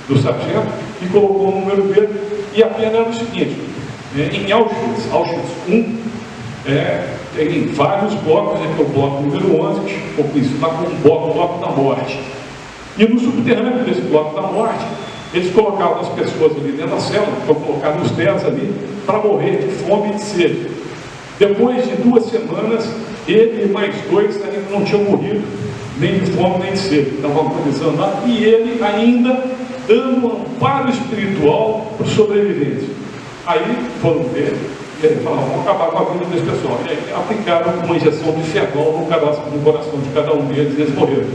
do sargento e colocou o número dele, e a pena era o seguinte: em Auschwitz I, tem vários blocos, o bloco número 11, que ficou conhecido lá como bloco da morte. E no subterrâneo desse bloco da morte, eles colocavam as pessoas ali dentro da cela, então colocavam os 10 ali, para morrer de fome e de sede. Depois de 2 semanas, ele e mais 2 ainda não tinham morrido, nem de fome nem de sede, estavam agonizando lá, e ele ainda dando um amparo espiritual para os sobreviventes. Aí foram ver, e ele falou: vamos acabar com a vida desse pessoal. E aí aplicaram uma injeção de fegol no coração de cada um deles, e eles morreram.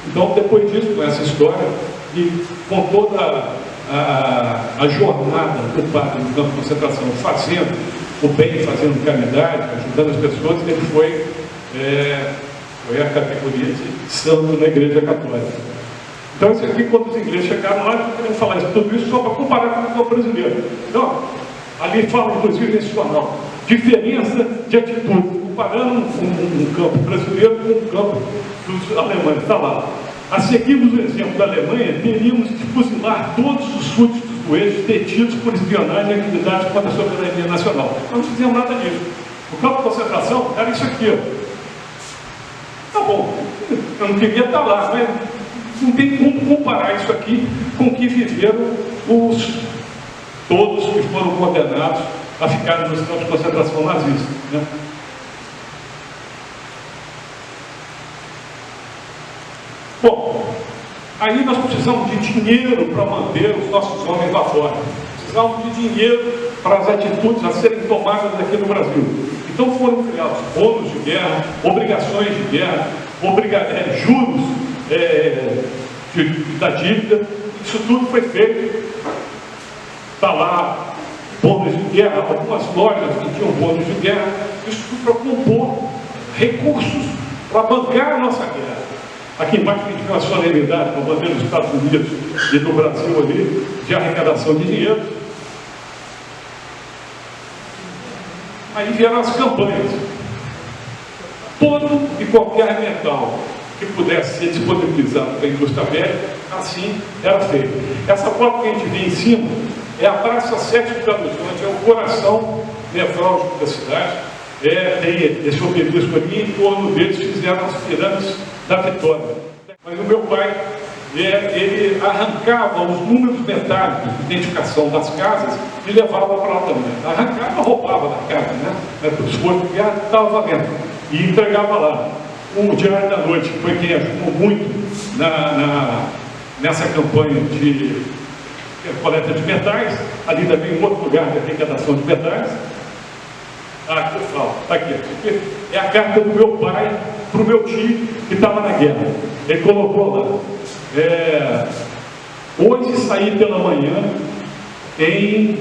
Então, depois disso, com essa história, e com toda a jornada do padre no campo de concentração, fazendo o bem, fazendo caridade, ajudando as pessoas, ele foi a categoria de santo na Igreja Católica. Então, isso aqui, quando os ingleses chegaram lá, eles queriam falar isso, tudo isso só para comparar com o povo brasileiro. Então, ali fala, inclusive, nesse jornal, diferença de atitude, comparando um campo brasileiro com um campo dos alemães. Está lá. A seguirmos o exemplo da Alemanha, teríamos de fuzilar todos os súditos do eixo detidos por espionagem e atividades contra a soberania nacional. Nós não fizemos nada disso. O campo de concentração era isso aqui, ó. Tá bom, eu não queria estar lá, mas não tem como comparar isso aqui com o que viveram todos que foram condenados a ficar nos campos de concentração nazistas, né? Bom, aí nós precisamos de dinheiro para manter os nossos homens lá fora. Precisamos de dinheiro para as atitudes a serem tomadas aqui no Brasil. Então foram criados bônus de guerra, obrigações de guerra, juros da dívida. Isso tudo foi feito. Está lá, bônus de guerra, algumas lojas que tinham bônus de guerra. Isso tudo para compor recursos para bancar a nossa guerra. Aqui embaixo a gente tem uma solenidade com a bandeira dos Estados Unidos e do Brasil ali, de arrecadação de dinheiro. Aí vieram as campanhas. Todo e qualquer metal que pudesse ser disponibilizado para a indústria bélica, assim era feito. Essa foto que a gente vê em cima é a Praça 7 de Belo Horizonte, é o coração nevrálgico da cidade. Tem esse obelisco ali, em torno deles fizeram as pirâmides da Vitória. Mas o meu pai, ele arrancava os números metálicos de identificação das casas e levava para lá também. Arrancava, roubava da casa, né? Para os esforços de guerra, estava valendo. E entregava lá. O Diário da Noite, que foi quem ajudou muito nessa campanha de coleta de metais, ali também um outro lugar de arrecadação de metais. Aqui eu falo, está aqui. É a carta do meu pai para o meu tio que estava na guerra. Ele colocou lá: hoje saí pela manhã em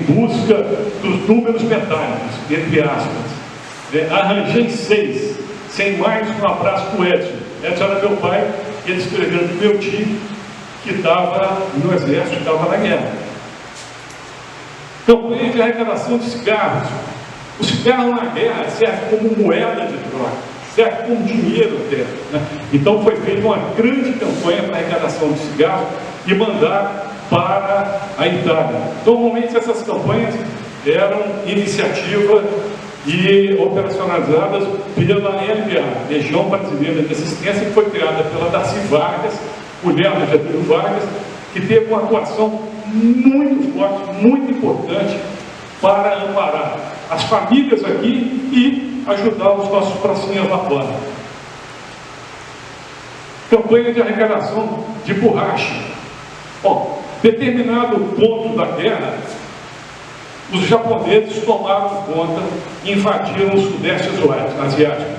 busca dos números metálicos, entre aspas. Arranjei 6, sem mais. Um abraço para o Edson. Edson era meu pai, ele escrevendo do meu tio, que estava no exército, estava na guerra. Campanha de arrecadação de cigarros. O cigarro na guerra serve como moeda de troca, serve como dinheiro até, né? Então foi feita uma grande campanha para arrecadação de cigarros e mandar para a Itália. Normalmente essas campanhas eram iniciativa e operacionalizadas pela LBA, Legião Brasileira de Assistência, que foi criada pela Darcy Vargas, mulher do Getúlio Vargas, que teve uma atuação muito forte, muito importante para amparar as famílias aqui e ajudar os nossos pracinhas lá fora. Campanha de arrecadação de borracha. Bom, determinado ponto da guerra, os japoneses tomaram conta e invadiram o Sudeste Asiático.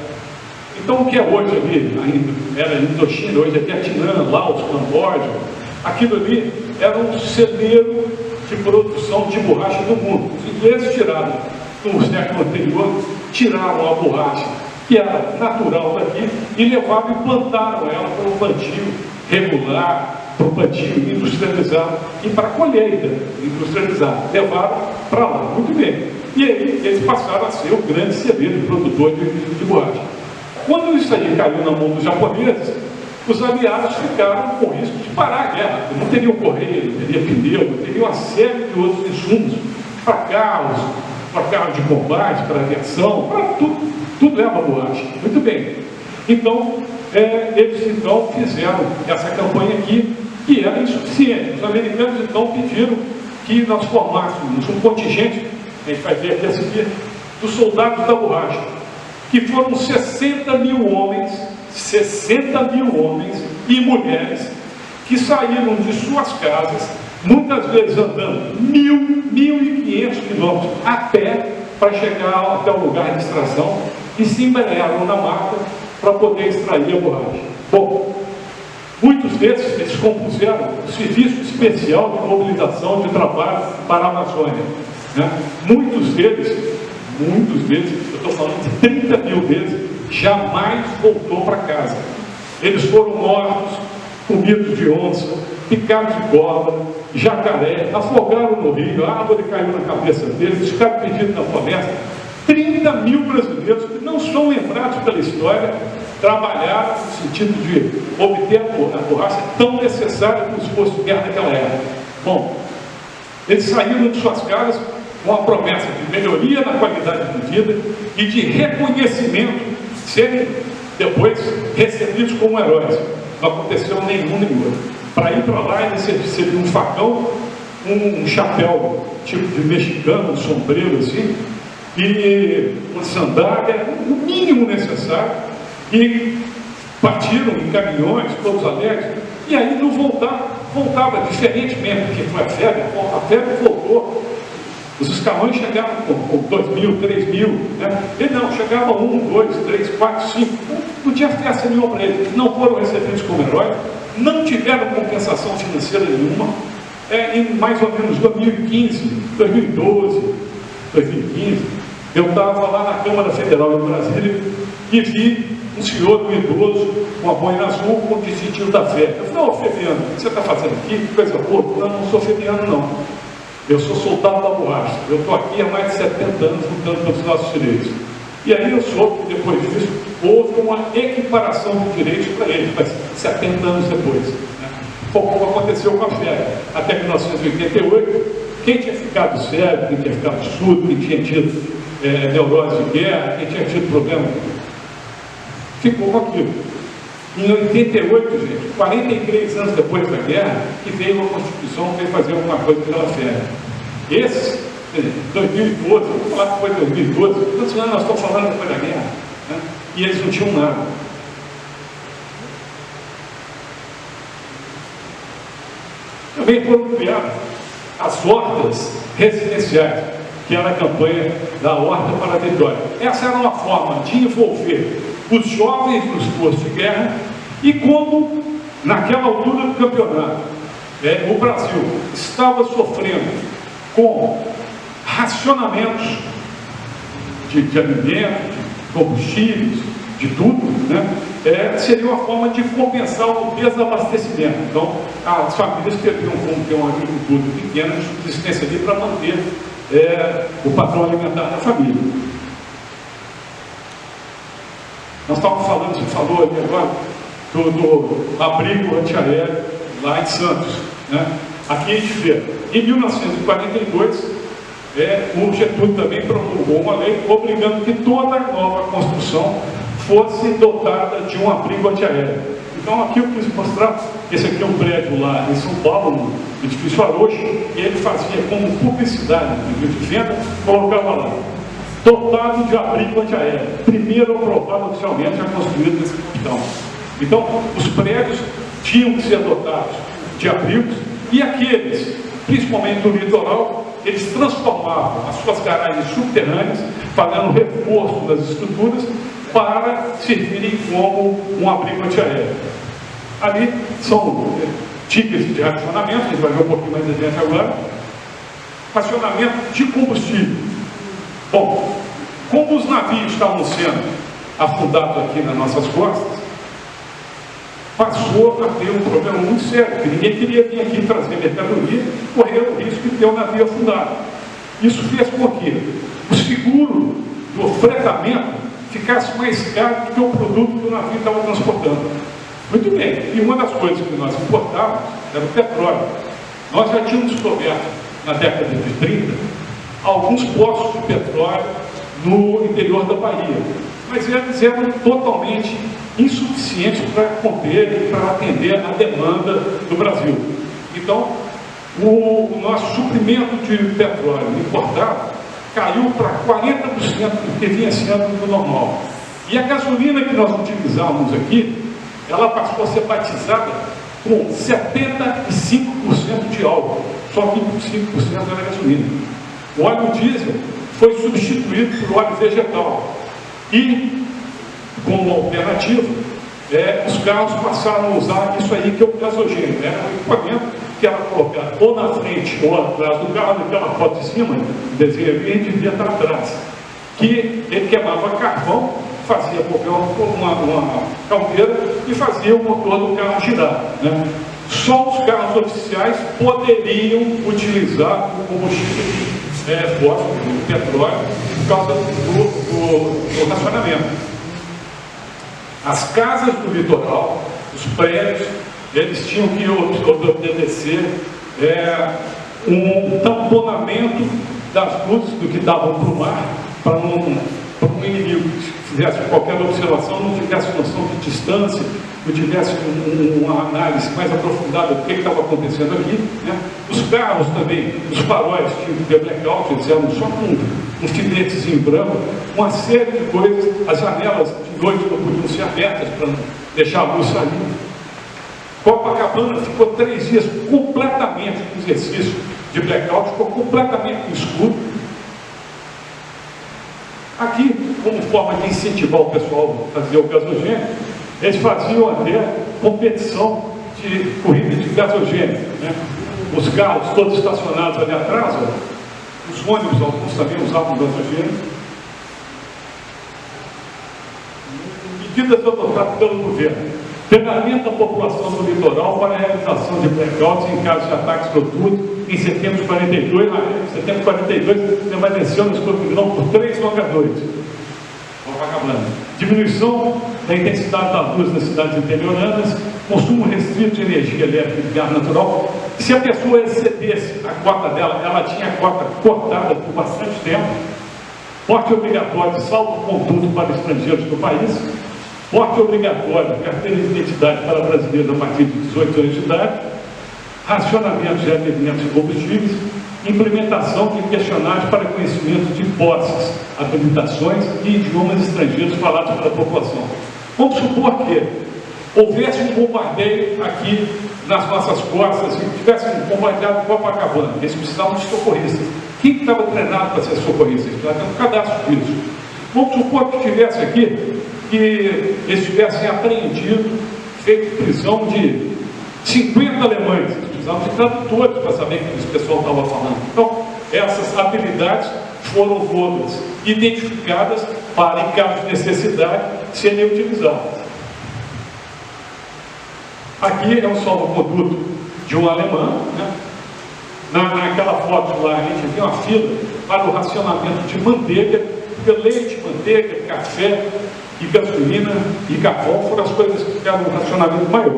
Então, o que é hoje ali, ainda era Indochina, hoje é Vietnã, Laos, Camboja, aquilo ali era um celeiro de produção de borracha do mundo. Os ingleses tiraram, no século anterior, tiraram a borracha, que era natural daqui, e levaram e plantaram ela para o plantio regular, para o plantio industrializado e para a colheita industrializada. Levaram para lá, muito bem. E aí eles passaram a ser o grande celeiro produtor de borracha. Quando isso aí caiu na mão dos japoneses, os aliados ficaram com risco de parar a guerra. Não teriam correio, não teria pneu, não teria uma série de outros insumos para carros de combate, para aviação, para tudo leva borracha. Muito bem. Então, eles então fizeram essa campanha aqui, que era insuficiente. Os americanos então pediram que nós formássemos um contingente, a gente vai ver aqui a seguir, dos soldados da borracha, que foram 60 mil homens e mulheres que saíram de suas casas, muitas vezes andando 1.500 quilômetros a pé para chegar até o lugar de extração e se embrenharam na mata para poder extrair a borracha. Bom, muitos desses eles compuseram o Serviço Especial de Mobilização de Trabalho para a Amazônia, né? Muitos deles, eu estou falando de 30 mil deles, jamais voltou para casa. Eles foram mortos, comidos de onça, picados de cobra, jacaré, afogaram no rio, a árvore caiu na cabeça deles, ficaram perdidos na floresta. 30 mil brasileiros que não são lembrados pela história trabalharam no sentido de obter a borracha tão necessária para o esforço de guerra naquela época. Bom, eles saíram de suas casas com a promessa de melhoria na qualidade de vida e de reconhecimento, serem depois recebidos como heróis. Não aconteceu nenhum nem outro. Para ir para lá, eles recebiam um facão, um chapéu tipo de mexicano, um sombreiro assim, e uma sandália, o mínimo necessário, e partiram em caminhões, todos alegres, e aí não voltava diferentemente, porque foi a febre voltou. Os escalões chegavam com 2.000, 3.000, né? E não, chegavam 1, 2, 3, 4, 5, não tinha festa nenhuma para eles, não foram recebidos como heróis, não tiveram compensação financeira nenhuma. Em mais ou menos 2015, 2012, 2015, eu estava lá na Câmara Federal de Brasília e vi um senhor do idoso com a boina azul com o distintivo da fé. Eu falei: ô Fabiano, o que você está fazendo aqui? Que coisa boa. Não sou Fabiano, não. Eu sou soldado da borracha. Eu estou aqui há mais de 70 anos lutando pelos nossos direitos. E aí eu soube que depois disso houve uma equiparação de direitos para eles, mas 70 anos depois. Né? Como aconteceu com a febre. Até 1988, quem tinha ficado cego, quem tinha ficado surdo, quem tinha tido neurose de guerra, quem tinha tido problema, ficou com aquilo. Em 88, gente, 43 anos depois da guerra, que veio uma Constituição que veio fazer alguma coisa pela febre. Esse, 2012, vamos falar que foi 2012, quantos anos nós estamos falando depois da guerra? Né? E eles não tinham nada. Também foram criadas as hortas residenciais, que era a campanha da Horta para a Vitória. Essa era uma forma de envolver os jovens dos postos de guerra, e como naquela altura do campeonato o Brasil estava sofrendo com racionamentos de alimentos, de combustíveis, de tudo, né? Seria uma forma de compensar o desabastecimento. Então, as famílias teriam como ter uma agricultura pequena de subsistência ali para manter o padrão alimentar da família. Nós estávamos falando, você falou ali agora, do abrigo antiaéreo lá em Santos, né? Aqui a gente vê, em 1942, o Getúlio também promulgou uma lei obrigando que toda nova construção fosse dotada de um abrigo antiaéreo. Então aqui eu quis mostrar, esse aqui é um prédio lá em São Paulo, no edifício Arocho, e ele fazia como publicidade de venda, colocava lá, dotado de abrigo antiaéreo, primeiro aprovado oficialmente, já construído nesse capital. Então, os prédios tinham que ser dotados de abrigos, e aqueles, principalmente do litoral, eles transformavam as suas garagens subterrâneas, fazendo reforço das estruturas, para servirem como um abrigo antiaéreo. Ali são dicas de racionamento, a gente vai ver um pouquinho mais adiante agora. Racionamento de combustível. Bom, como os navios estavam sendo afundados aqui nas nossas costas, passou a ter um problema muito sério, que ninguém queria vir aqui trazer mercadoria, correr o risco de ter o navio afundado. Isso fez com que o seguro do fretamento ficasse mais caro do que o produto que o navio estava transportando. Muito bem, e uma das coisas que nós importávamos era o petróleo. Nós já tínhamos descoberto, na década de 30, alguns poços de petróleo no interior da Bahia, mas eles eram totalmente insuficientes para conter e para atender a demanda do Brasil. Então, o nosso suprimento de petróleo importado caiu para 40% do que vinha sendo do normal. E a gasolina que nós utilizávamos aqui, ela passou a ser batizada com 75% de álcool, só que 5% era gasolina. O óleo diesel foi substituído por óleo vegetal. E, como alternativa, os carros passaram a usar isso aí que é o gasogênio. Era um equipamento que era colocado ou na frente ou atrás do carro, naquela foto de cima, o desenho verde devia estar atrás, que ele queimava carvão, fazia uma caldeira e fazia o motor do carro girar, né? Só os carros oficiais poderiam utilizar o combustível fóssil, o petróleo, por causa do racionamento. As casas do litoral, os prédios, eles tinham que obedecer um tamponamento das luzes do que davam para o mar, para um inimigo que fizesse qualquer observação, não tivesse noção de distância, não tivesse uma análise mais aprofundada do que estava acontecendo aqui, né? Os carros também, os faróis tinham que ter blackout, eles eram só com um filetes em branco, uma série de coisas, as janelas de noite não podiam ser abertas para não deixar a luz sair. Copacabana ficou 3 dias completamente no exercício de blackout, ficou completamente no escuro. Aqui, como forma de incentivar o pessoal a fazer o gasogênio, eles faziam até competição de corrida de gasogênio, né? Os carros todos estacionados ali atrás, os ônibus, alguns também usavam gasogênio. Medidas adotadas pelo governo. Treinamento da população do litoral para a realização de blackouts em casos de ataques noturnos em setembro de 42. Em setembro de 42, permaneceu no escrotidão por 3 logadores. Diminuição da intensidade da luz nas cidades interioranas, consumo restrito de energia elétrica e gás natural. Se a pessoa excedesse a cota dela, ela tinha a cota cortada por bastante tempo. Porte obrigatório de salvo-conduto para estrangeiros do país. Porte obrigatório de carteira de identidade para brasileiros a partir de 18 anos de idade, racionamento de alimentos e combustíveis, implementação de questionários para conhecimento de posses, habilitações e idiomas estrangeiros falados pela população. Vamos supor que houvesse um bombardeio aqui nas nossas costas, e tivesse um bombardeado em Copacabana, eles precisavam de socorristas. Quem estava treinado para ser socorrista? Eles tinham um cadastro disso. Vamos supor que tivesse aqui que eles tivessem apreendido, feito prisão de 50 alemães, precisamos de tradutores para saber o que esse pessoal estava falando. Então, essas habilidades foram todas identificadas para, em caso de necessidade, serem utilizadas. Aqui é um salvo-conduto de um alemão, né? Naquela foto lá, a gente vê uma fila para o racionamento de manteiga, porque leite, manteiga, café e gasolina e carvão foram as coisas que ficaram um racionamento maior.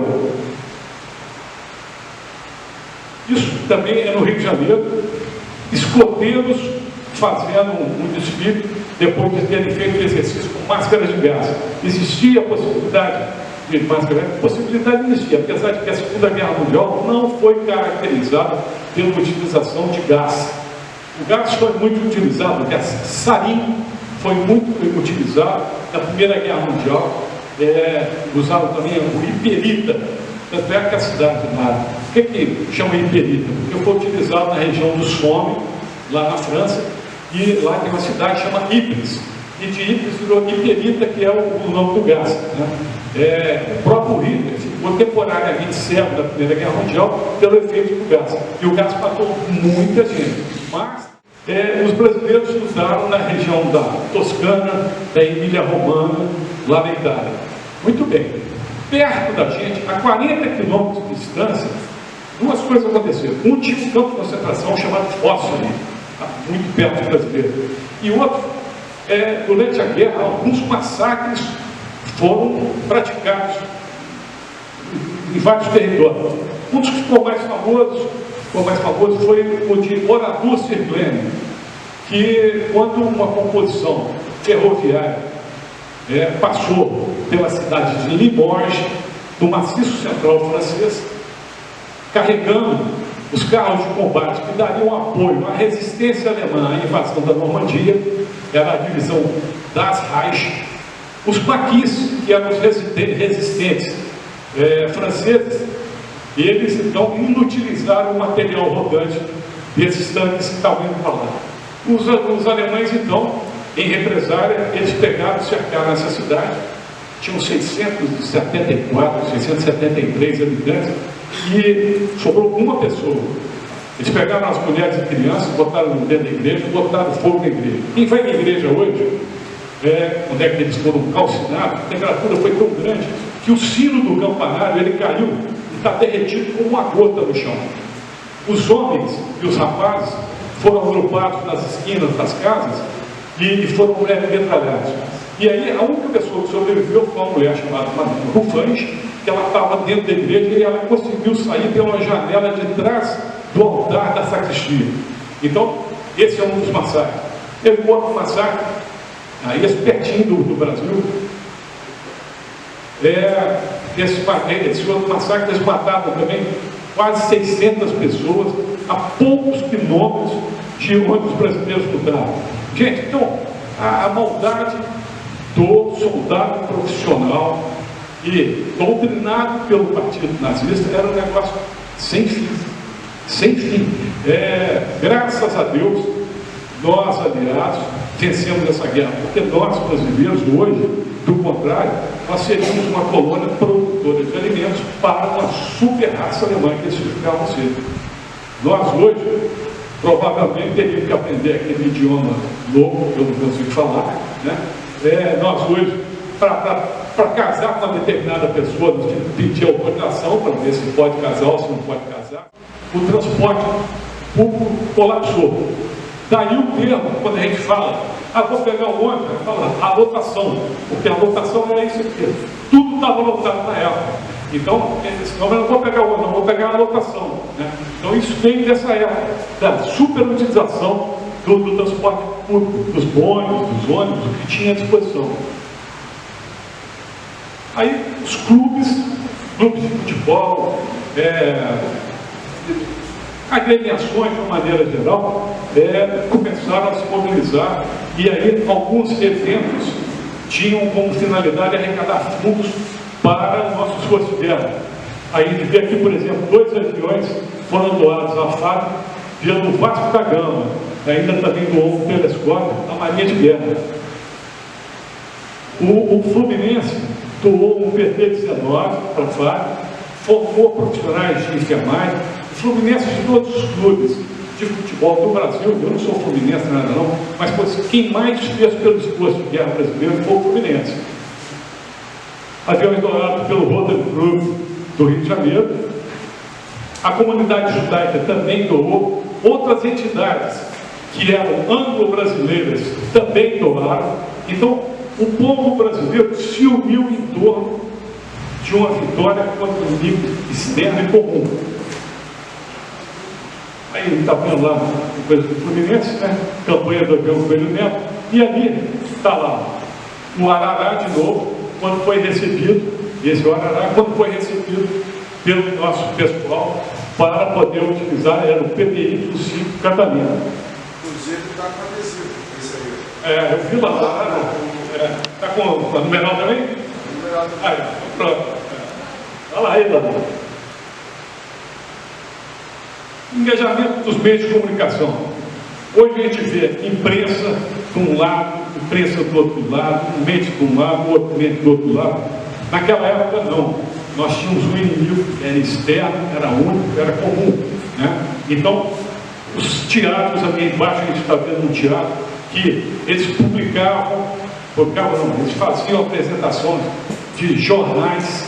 Isso também é no Rio de Janeiro, escoteiros fazendo um desfile depois de terem feito exercício com máscaras de gás. Existia a possibilidade de máscara, a possibilidade existia, apesar de que a Segunda Guerra Mundial não foi caracterizada pela utilização de gás. O gás foi muito utilizado, o gás sarin foi muito utilizado na Primeira Guerra Mundial, usaram também o hiperita, tanto é que a cidade lá, por que chama hiperita? Porque foi utilizado na região do Somme, lá na França, e lá tem uma cidade que chama Ypres, e de Ypres virou hiperita, que é o nome do gás, né? O próprio Hitler ficou temporariamente cego da Primeira Guerra Mundial pelo efeito do gás, e o gás matou muita gente, mas os brasileiros usaram na região da Toscana, da Emília-Romana, lá na Itália. Muito bem, perto da gente, a 40 quilômetros de distância, duas coisas aconteceram. Um tinha um campo de concentração chamado Fósforo, muito perto do brasileiro, e outro, durante a guerra, alguns massacres foram praticados em vários territórios. Um dos que ficou mais famoso foi o de Oradour-sur-Glane, que quando uma composição ferroviária passou pela cidade de Limoges, do maciço central francês, carregando os carros de combate que dariam apoio à resistência alemã à invasão da Normandia, era a divisão das Reich. Os maquis, que eram os resistentes franceses, eles então inutilizaram o material rodante desses tanques que estavam indo para lá. Os alemães então, em represália, eles pegaram e cercaram essa cidade. Tinham 674, 673 habitantes e sobrou uma pessoa. Eles pegaram as mulheres e crianças, botaram dentro da igreja, botaram fogo na igreja. Quem vai na igreja hoje, onde é que eles foram calcinados, a temperatura foi tão grande que o sino do campanário ele caiu e está derretido como uma gota no chão. Os homens e os rapazes foram agrupados nas esquinas das casas e foram metralhados. E aí a única pessoa que sobreviveu foi uma mulher chamada Madame Rufange, que ela estava dentro da igreja e ela conseguiu sair pela janela de trás do altar da sacristia. Então, esse é um dos massacres. Teve um outro massacre, aí esse pertinho do Brasil, esse outro massacre, eles mataram também quase 600 pessoas a poucos quilômetros de onde os brasileiros lutaram. Gente, então, a maldade do soldado profissional e doutrinado pelo partido nazista era um negócio sem fim. Sem fim. Graças a Deus, nós, aliados, vencemos essa guerra, porque nós, brasileiros, hoje, do contrário, nós seríamos uma colônia produtora de alimentos para uma super raça alemã que eles ficavam ser. Nós, hoje, provavelmente teríamos que aprender aquele idioma novo, que eu não consigo falar, né? Nós, hoje, para casar com uma determinada pessoa, nós tínhamos que pedir autorização para ver se pode casar ou se não pode casar. O transporte público colapsou. Daí o termo, quando a gente fala, vou pegar o ônibus, fala a lotação, porque a lotação era isso aqui. Tudo estava lotado na época. Então, senão eu não vou pegar o ônibus, não vou pegar a lotação. Né? Então, isso vem dessa época, da superutilização do transporte público, dos bondes, dos ônibus, o que tinha à disposição. Aí, os clubes de futebol, agremiações, de uma maneira geral, começaram a se mobilizar, e aí alguns eventos tinham como finalidade arrecadar fundos para o nosso esforço de guerra. Aí a gente vê aqui, por exemplo, 2 aviões foram doados à FAB pelo Vasco da Gama, ainda também doou um telescópio à Marinha de Guerra. O Fluminense doou um PT-19 para a FAB, formou profissionais de enfermagem, Fluminense de todos os clubes de futebol do Brasil, eu não sou fluminense nada não, mas quem mais fez pelo esforço de guerra brasileiro foi o Fluminense. Aviões doados pelo Rotary Club do Rio de Janeiro. A comunidade judaica também doou. Outras entidades que eram anglo-brasileiras também doaram. Então, o povo brasileiro se uniu em torno de uma vitória contra o inimigo externo e comum. Aí está vendo lá a coisa do Fluminense, né? Campanha do avião Coelho Neto. E ali está lá o Arará de novo, quando foi recebido, esse Arará, quando foi recebido pelo nosso pessoal para poder utilizar, era o PPI do Ciclo Catalina. Inclusive está com adesivo, esse aí. Eu vi lá, está com a numeral também? Numeral também. Aí, pronto. Olha lá aí, lá. Engajamento dos meios de comunicação. Hoje a gente vê imprensa de um lado, imprensa do outro lado, um meio de um lado, outro meio do outro lado. Naquela época não. Nós tínhamos um inimigo, era externo, era único, era comum. Né? Então, os teatros ali embaixo, a gente está vendo um teatro que eles publicavam não, eles faziam apresentações de jornais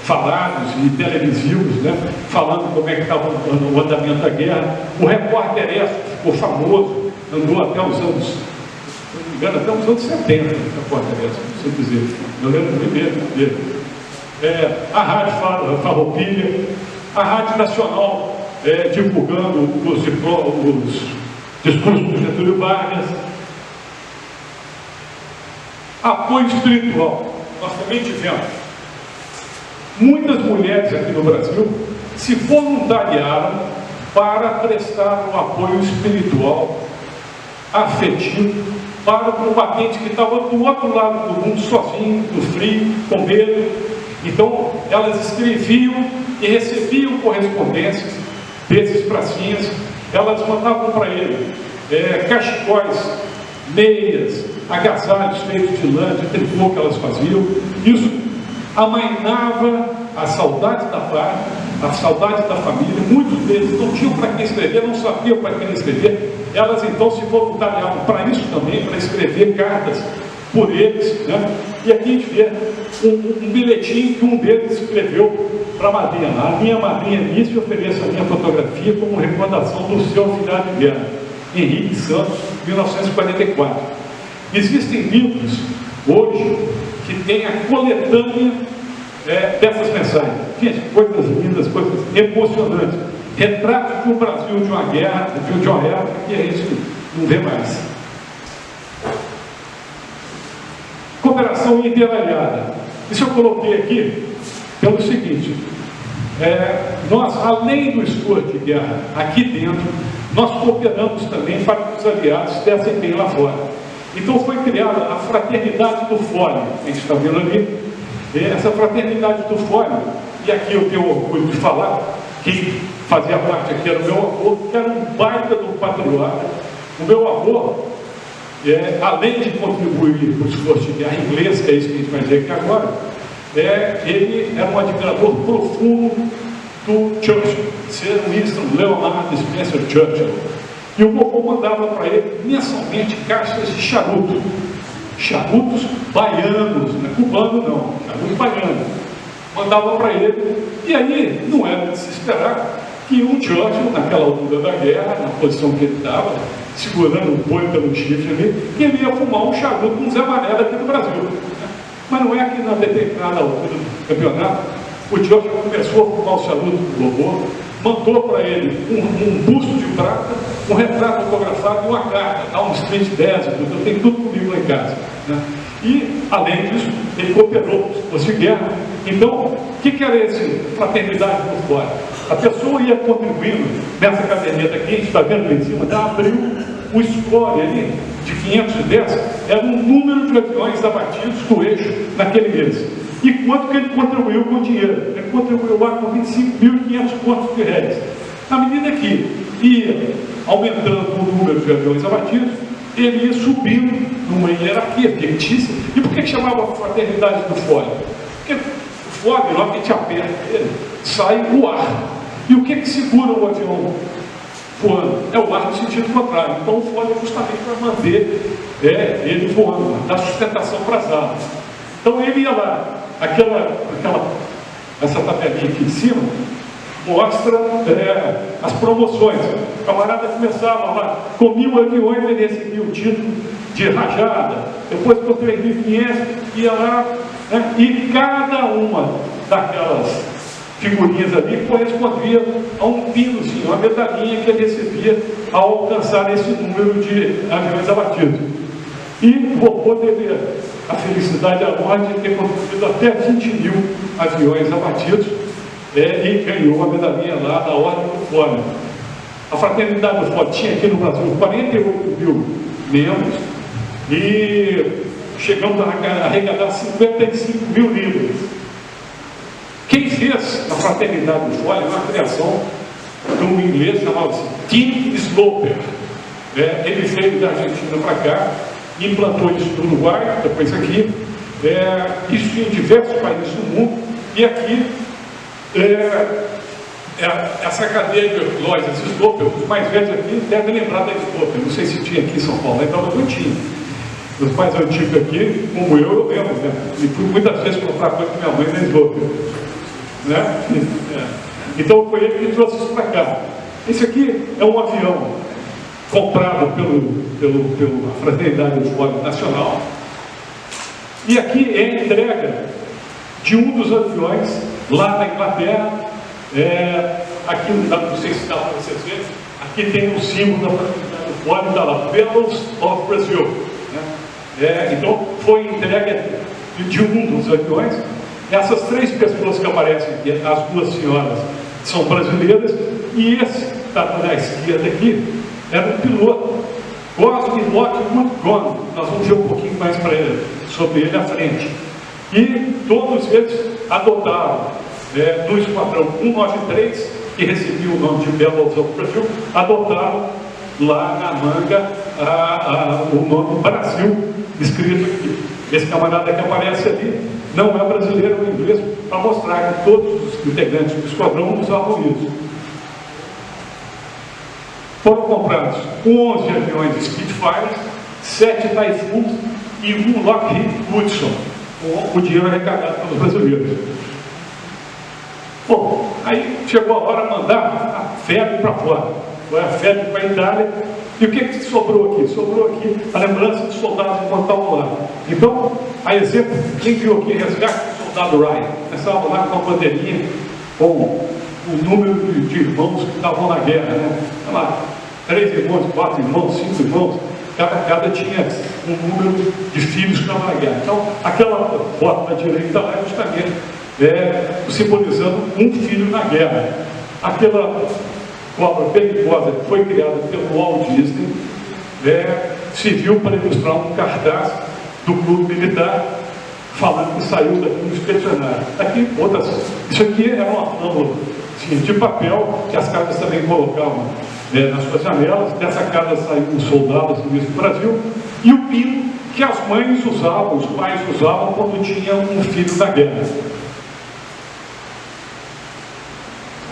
falados e televisivos, né? Falando como é que estava o andamento da guerra. O repórter ficou famoso, andou até os anos, se não me engano, até os anos 70, o repórter não sei dizer, eu lembro primeiro dele. A Rádio Farroupilha, a Rádio Nacional divulgando os discursos do Getúlio Vargas. Apoio espiritual. Nós também tivemos muitas mulheres aqui no Brasil se voluntariaram para prestar um apoio espiritual, afetivo, para o combatente que estava do outro lado do mundo, sozinho, no frio, com medo. Então, elas escreviam e recebiam correspondências desses pracinhas. Elas mandavam para ele cachecóis, meias, agasalhos feitos de lã, de tricô que elas faziam. Isso amainava a saudade da pátria, a saudade da família. Muitos deles não tinham para quem escrever, não sabiam para quem escrever. Elas então se voluntariavam para isso também, para escrever cartas por eles, né? E aqui a gente vê um bilhetinho que um deles escreveu para a madrinha. A minha madrinha Alice oferece a minha fotografia como recordação do seu final de guerra, Henrique Santos, 1944. Existem livros hoje que têm a coletânea dessas mensagens. Gente, coisas lindas, coisas emocionantes. Retratos do Brasil de uma guerra, de uma época que a gente não vê mais. Cooperação interaliada. Isso eu coloquei aqui pelo seguinte: nós, além do esforço de guerra aqui dentro, nós cooperamos também para que os aliados dessem bem lá fora. Então foi criada a Fraternidade do Fórum, a gente está vendo ali, essa Fraternidade do Fórum, e aqui eu tenho orgulho de falar, quem fazia parte aqui era o meu avô, que era um baita do patriota. O meu avô, além de contribuir para o esforço de guerra inglês, que é isso que a gente vai dizer aqui agora, ele era um admirador profundo do Churchill, Sir Winston Leonard Spencer Churchill. E o vovô mandava para ele mensalmente caixas de charutos baianos, não é cubano não, charuto baiano. Mandava para ele, e aí não era de se esperar que um Churchill, naquela altura da guerra, na posição que ele estava, segurando o boi pelo chifre ali, que ele ia fumar um charuto com Zé Manela aqui no Brasil. Mas não é que na determinada altura do campeonato, o Churchill começou a fumar o charuto do vovô, mandou para ele um busto de prata, um retrato autografado e uma carta, Down Street 10, eu tenho tudo comigo lá em casa. Né? E, além disso, ele cooperou com os de guerra. Então, o que era esse Fraternidade por Fora? A pessoa ia contribuindo nessa caderneta aqui, a gente está vendo lá em cima, já abriu o score ali de 510, era um número de aviões abatidos do eixo naquele mês. E quanto que ele contribuiu com o dinheiro? Ele contribuiu lá com 25.500 contos de réis. Na medida que ia aumentando o número de aviões abatidos, ele ia subindo numa hierarquia fictícia. E por que chamava Fraternidade do Fórum? Porque o fórum, lá que a gente aperta ele, sai o ar. E o que segura o avião voando? É o ar no sentido contrário. Então o fole é justamente para manter ele voando, dar sustentação para as alas. Então ele ia lá, essa tabelinha aqui em cima mostra as promoções. O camarada começava lá, com 1.000 aviões ele recebia o título de rajada, depois com 3.500 ia lá, né? E cada uma daquelas figurinhas ali correspondia a um pinozinho, uma medalhinha que ele recebia ao alcançar esse número de aviões abatidos. E o robô teve a felicidade e a honra de ter conseguido até 20.000 aviões abatidos, e ganhou a medalhinha lá da Ordem do Fole. A Fraternidade do Fole tinha aqui no Brasil 48.000 membros e chegamos a arrecadar 55.000 libras. Quem fez a Fraternidade do Fole é uma criação de um inglês chamado-se Tim Sloper. Ele veio da Argentina para cá, implantou isso no Uruguai, depois aqui, isso em diversos países do mundo, e aqui essa cadeia de lojas Sloper, os mais velhos aqui devem lembrar da Sloper, não sei se tinha aqui em São Paulo, então não tinha. Os mais antigos aqui, como eu lembro, né? E fui muitas vezes comprar coisa com minha mãe na Sloper, né? Então foi ele que trouxe isso para cá. Esse aqui é um avião comprado pela Fraternidade do Fole Nacional, e aqui é a entrega de um dos aviões lá na Inglaterra. Aqui não sei se dá para vocês verem, aqui tem o símbolo da Fraternidade do Fole, está lá, Bellows of Brazil, né? Então foi entrega de um dos aviões. Essas três pessoas que aparecem aqui, as duas senhoras são brasileiras, e esse que está na esquerda aqui era um piloto, Cosme Lockwood Gone. Nós vamos ver um pouquinho mais sobre ele à frente. E todos eles adotaram, do esquadrão 193, que recebia o nome de Bellows of Brazil, adotaram lá na manga o nome Brasil escrito aqui. Esse camarada que aparece ali não é brasileiro, é inglês, para mostrar que todos os integrantes do esquadrão usavam isso. Foram comprados 11 aviões Spitfire, 7 Typhoons e um Lockheed Hudson, com o dinheiro arrecadado pelos brasileiros. Bom, aí chegou a hora de mandar a febre para fora. Foi a febre para a Itália. E o que sobrou aqui? Sobrou aqui a lembrança dos soldados que estavam lá. Então, a exemplo, quem viu aqui resgate do soldado Ryan? Estavam lá com uma bandeirinha, com o número de irmãos que estavam na guerra, né? Olha lá, 3 irmãos, 4 irmãos, 5 irmãos, cada tinha um número de filhos que estavam na guerra. Então, aquela foto na direita lá é justamente simbolizando um filho na guerra. Aquela cobra perigosa que foi criada pelo Walt Disney serviu para ilustrar um cartaz do clube militar falando que saiu daqui um expedicionário. Aqui, isso aqui era uma flâmula de papel que as casas também colocavam nas suas janelas. Dessa casa saíram os soldados do Brasil, e o pino que as mães usavam, os pais usavam quando tinham um filho na guerra.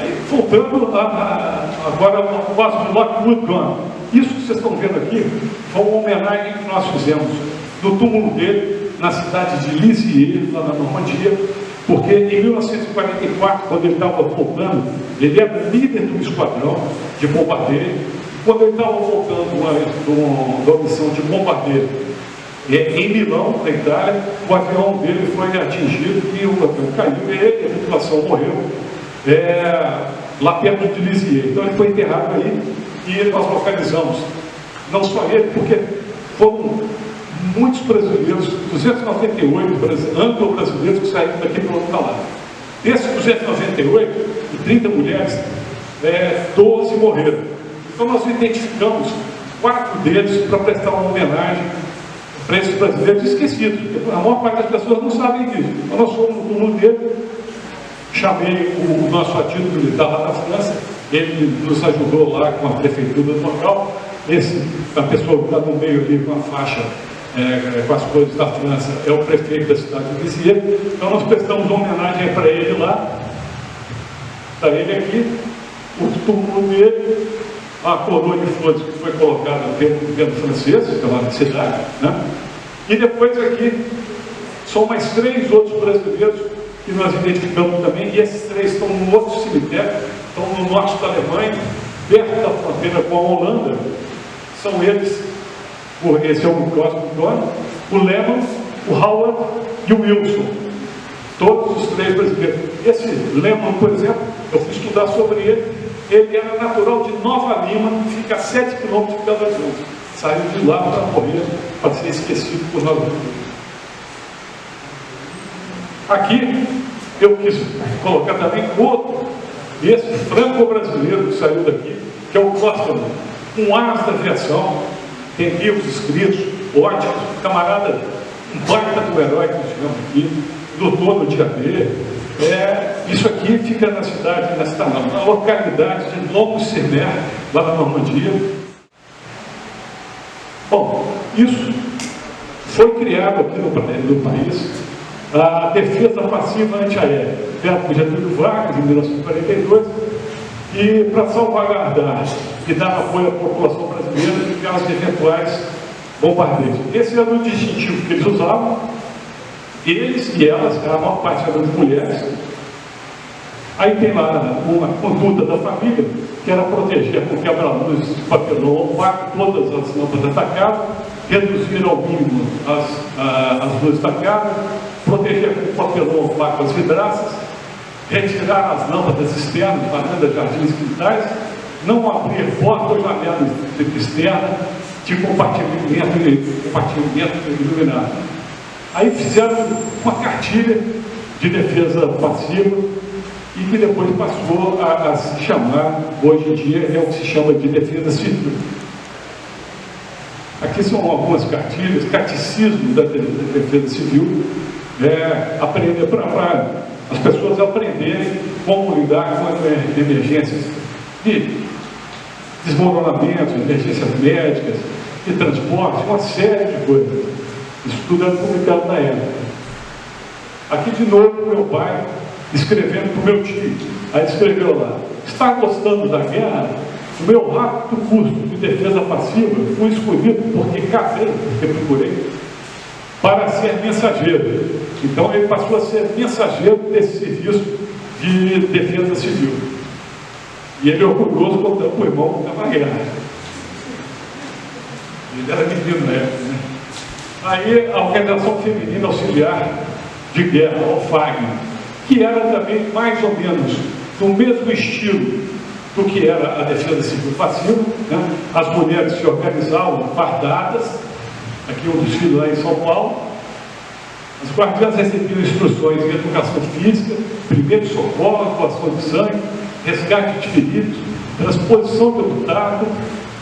Aí, voltando agora ao Cosme Lockwood Gone. Isso que vocês estão vendo aqui foi uma homenagem que nós fizemos no túmulo dele, na cidade de Lisieux, lá na Normandia, porque em 1944, quando ele estava voltando, ele era líder do esquadrão de bombardeio. Quando ele estava voltando de uma missão de bombardeio em Milão, na Itália, o avião dele foi atingido e o avião caiu, e a tripulação morreu lá perto de Lisieux. Então ele foi enterrado aí, e nós localizamos não só ele, porque foram muitos brasileiros, 298 anglo-brasileiros que saíram daqui para o outro lado. Desses 298, e 30 mulheres, 12 morreram. Então nós identificamos 4 deles para prestar uma homenagem para esses brasileiros esquecidos, porque a maior parte das pessoas não sabem disso. Então nós fomos no túmulo dele, chamei o nosso ativo militar lá da França, ele nos ajudou lá com a prefeitura do local. A pessoa que está no meio ali com a faixa, com as cores da França, é o prefeito da cidade de Lisieux. Então nós prestamos uma homenagem para ele lá, para ele aqui, o túmulo dele, a coroa de flores que foi colocada pelo governo francês, pela cidade, né? E depois aqui, são mais 3 outros brasileiros que nós identificamos também, e esses 3 estão no outro cemitério, estão no norte da Alemanha, perto da fronteira com a Holanda. São eles, esse é o próximo, o Lehmann, o Howard e o Wilson. Todos os 3 brasileiros. Esse Lehmann, por exemplo, eu fui estudar sobre ele. Ele era natural de Nova Lima, que fica a 7 quilômetros de Belo Horizonte. Saiu de lá para morrer, para ser esquecido por nós. Aqui, eu quis colocar também outro, esse franco-brasileiro que saiu daqui, que é o Costa, um asa da aviação, tem livros escritos, ótimos, camarada, um baita do herói que nós tivemos aqui, lutou no dia D. Isso aqui fica na cidade, na localidade de Longos-sur-Mer, lá na Normandia. Bom, isso foi criado aqui no país, a defesa passiva antiaérea, feita por Getúlio Vargas, em 1942, e para salvaguardar e dar apoio à população brasileira em caso de eventuais bombardeios. Esse era o distintivo que eles usavam. Eles e elas, a maior parte eram mulheres. Aí tem lá uma conduta da família, que era proteger com quebra-luz de papelão opaco todas as lâmpadas da casa, reduzir ao mínimo as luzes da casa, proteger com papelão opaco as vidraças, retirar as lâmpadas externas, varandas, jardins, quintais, não abrir portas ou janelas externas de compartimento iluminado. Aí fizeram uma cartilha de defesa passiva e que depois passou a se chamar, hoje em dia é o que se chama de defesa civil. Aqui são algumas cartilhas, catecismo da defesa civil, aprender para as pessoas aprenderem como lidar com emergências de desmoronamentos, emergências médicas, de transporte, uma série de coisas. Isso tudo era publicado na época. Aqui de novo meu pai escrevendo para o meu tio. Aí escreveu lá: está gostando da guerra? O meu rápido curso de defesa passiva foi escolhido porque procurei para ser mensageiro. Então ele passou a ser mensageiro desse serviço de defesa civil. E ele é orgulhoso contando para o irmão que estava na guerra. Ele era menino na época, né? Aí a Organização Feminina Auxiliar de Guerra, a OFAG, que era também mais ou menos do mesmo estilo do que era a defesa civil passiva, né? As mulheres se organizavam fardadas, aqui um desfile lá em São Paulo. As guardiãs recebiam instruções em educação física, primeiro socorro, doação de sangue, resgate de feridos, transposição de obstáculos,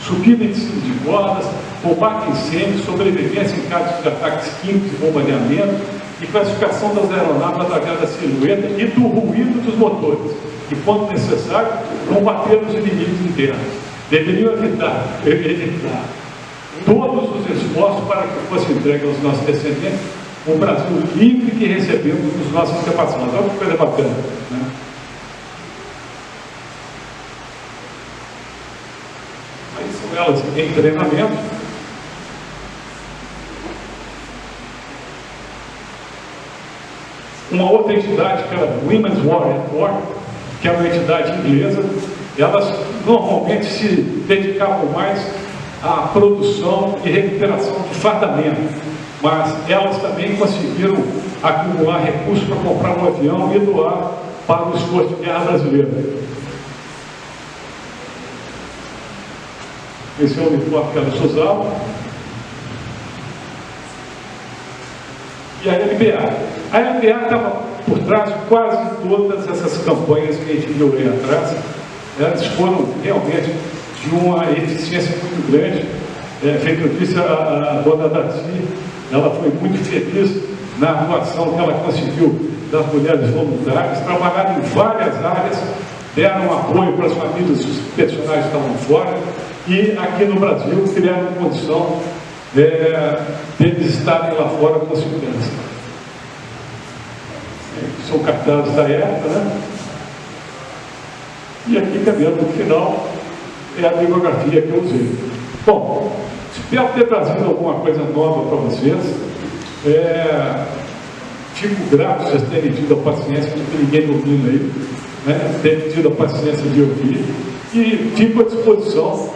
subida em cima de cordas, combate a incêndio, sobrevivência em casos de ataques químicos e bombardeamento, e classificação das aeronaves através da silhueta e do ruído dos motores, e, quando necessário, combater os inimigos internos. Deveriam evitar todos os esforços para que fosse entregue aos nossos descendentes o Brasil livre que recebemos dos nossos antepassados. Olha que coisa bacana, né? Aí são elas em treinamento. Uma outra entidade, que era Women's War Network, que é uma entidade inglesa, elas normalmente se dedicavam mais à produção e recuperação de fardamento, mas elas também conseguiram acumular recursos para comprar um avião e doar para o esforço de guerra brasileiro. Esse é o uniforme que elas usavam. E a LBA. A LBA estava por trás de quase todas essas campanhas que a gente viu aí atrás. Elas foram realmente de uma eficiência muito grande. Feito eu disse, a dona Darcy, ela foi muito feliz na atuação que ela conseguiu das mulheres voluntárias, trabalharam em várias áreas, deram apoio para as famílias dos personagens que estavam fora, e aqui no Brasil criaram condição deles estarem lá fora com segurança. São cartazes da época, né? E aqui caminhando no final é a bibliografia que eu usei. Bom, espero ter trazido alguma coisa nova para vocês. Fico grato de vocês terem tido a paciência, porque ninguém domina aí, né? Terem tido a paciência de ouvir. E fico à disposição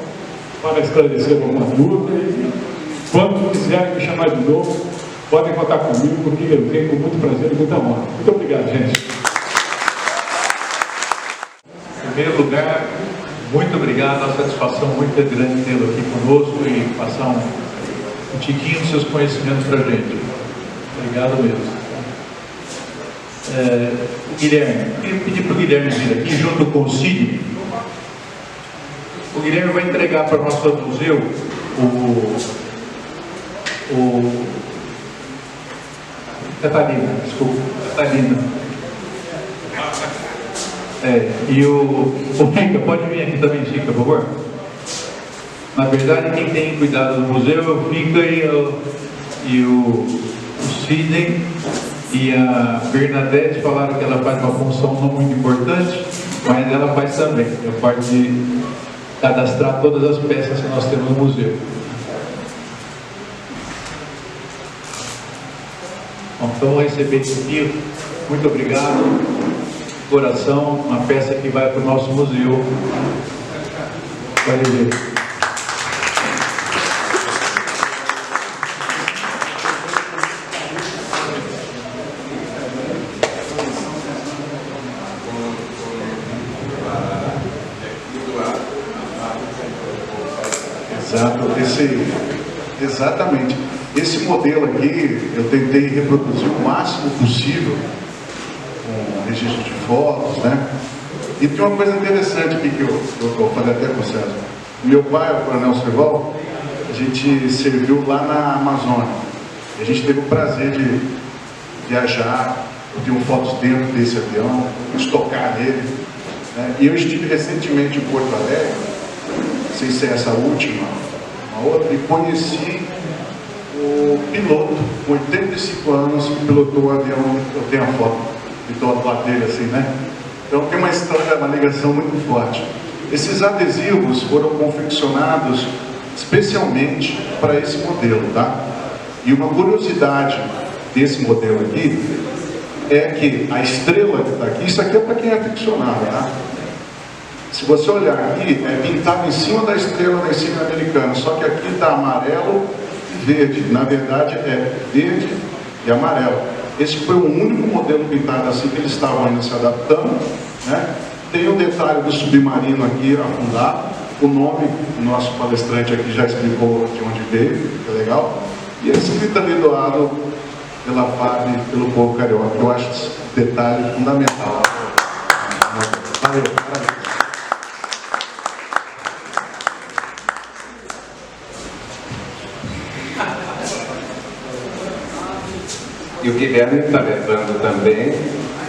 para esclarecer alguma dúvida. E quando quiserem me chamar de novo, podem contar comigo, porque eu venho com muito prazer e muita honra. Muito obrigado, gente. Em primeiro lugar, muito obrigado, uma satisfação muito grande tê-lo aqui conosco e passar um tiquinho dos seus conhecimentos para a gente. Obrigado mesmo. Guilherme, eu queria pedir para o Guilherme vir aqui junto com o Cid. O Guilherme vai entregar para o nosso museu Catalina, desculpa, Catalina. E o Chica, pode vir aqui também, Chica, por favor? Na verdade, quem tem cuidado do museu é o Chica e o Sidney e a Bernadette falaram que ela faz uma função não muito importante, mas ela faz também. Eu parte de cadastrar todas as peças que nós temos no museu. Bom, então, vou receber isso aqui. Muito obrigado. Coração, uma peça que vai para o nosso museu. Pode ver. Exatamente. Esse modelo aqui, eu tentei reproduzir o máximo possível com registro de fotos, né? E tem uma coisa interessante aqui que eu falei até com o César. Meu pai, o Coronel Serval, a gente serviu lá na Amazônia. A gente teve o prazer de viajar, eu tenho fotos dentro desse avião, estocar nele, né? E eu estive recentemente em Porto Alegre, não sei se é essa última, uma outra, e conheci o piloto, com 85 anos, que pilotou o avião. Eu tenho a foto de todo lado dele assim, né? Então tem uma história, uma ligação muito forte. Esses adesivos foram confeccionados especialmente para esse modelo, tá? E uma curiosidade desse modelo aqui é que a estrela que está aqui, isso aqui é para quem é aficionado, tá? Se você olhar aqui, é pintado em cima da estrela da insígnia americana, só que aqui está amarelo e verde. Na verdade é verde e amarelo. Esse foi o único modelo pintado assim que eles estavam ainda se adaptando, né? Tem o detalhe do submarino aqui afundado. O nome, o nosso palestrante aqui já explicou de onde veio, que é legal. E esse escrito ali doado pela FAB, pelo povo carioca. Eu acho esse detalhe fundamental. Valeu, parabéns. E o Guilherme está levando também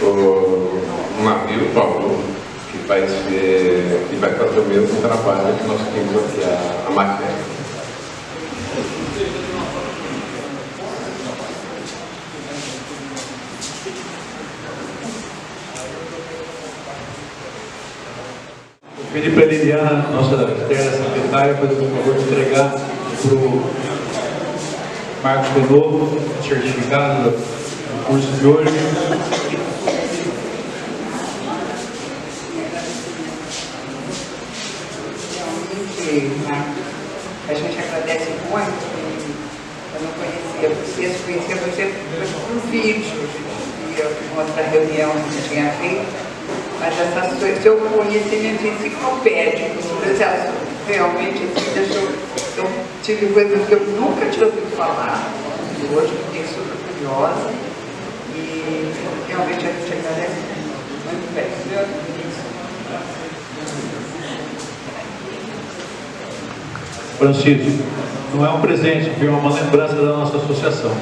o navio Paulo, que vai fazer o mesmo trabalho que nós temos aqui, a matéria. Vou pedir para a Liliana, nossa externa secretária, fazer o favor de entregar para o Marcos Benovo, certificado do curso de hoje. A gente agradece muito. Eu não conhecia vocês, conhecia você por vídeo, via outra reunião que a gente tinha feito, mas essas coisas, seu conhecimento enciclopédico sobre esse assunto, realmente assim, eu tive coisas que eu nunca tinha ouvido falar, e hoje fiquei super curiosa, e realmente a gente agradece muito bem. Francisco, não é um presente, é uma lembrança da nossa associação.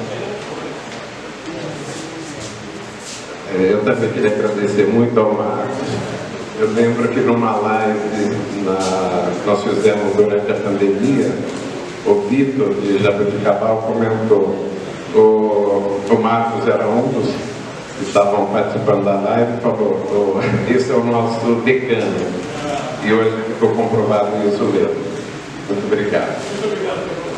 Eu também queria agradecer muito ao Marcos. Eu lembro que numa live que nós fizemos durante a pandemia, o Vitor de Jabuticabal comentou, o Marcos era um dos que estavam participando da live e falou, esse é o nosso decano. E hoje ficou comprovado isso mesmo. Muito obrigado. Muito obrigado pela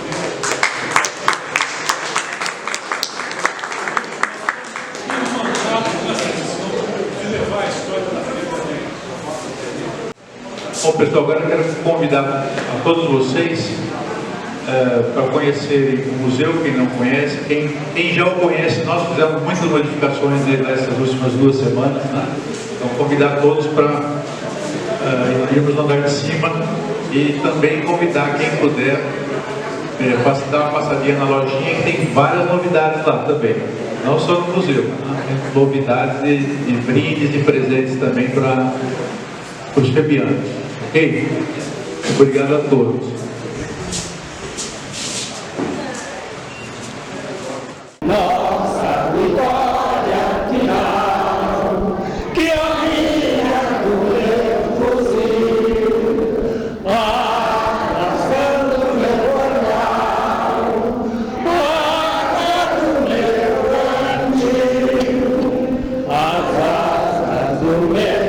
Bom, pessoal, agora eu quero convidar a todos vocês para conhecerem o museu, quem não conhece, quem já o conhece. Nós fizemos muitas modificações nessas últimas 2 semanas, né? Então, convidar todos para irmos no andar de cima e também convidar quem puder para dar uma passadinha na lojinha, que tem várias novidades lá também, não só no museu, né? Tem novidades e brindes e presentes também para os febianos. Ok? Obrigado a todos. Nossa vitória final, que a minha doeu fuzil, arrastando meu jornal, marcando meu cantil, as asas do meu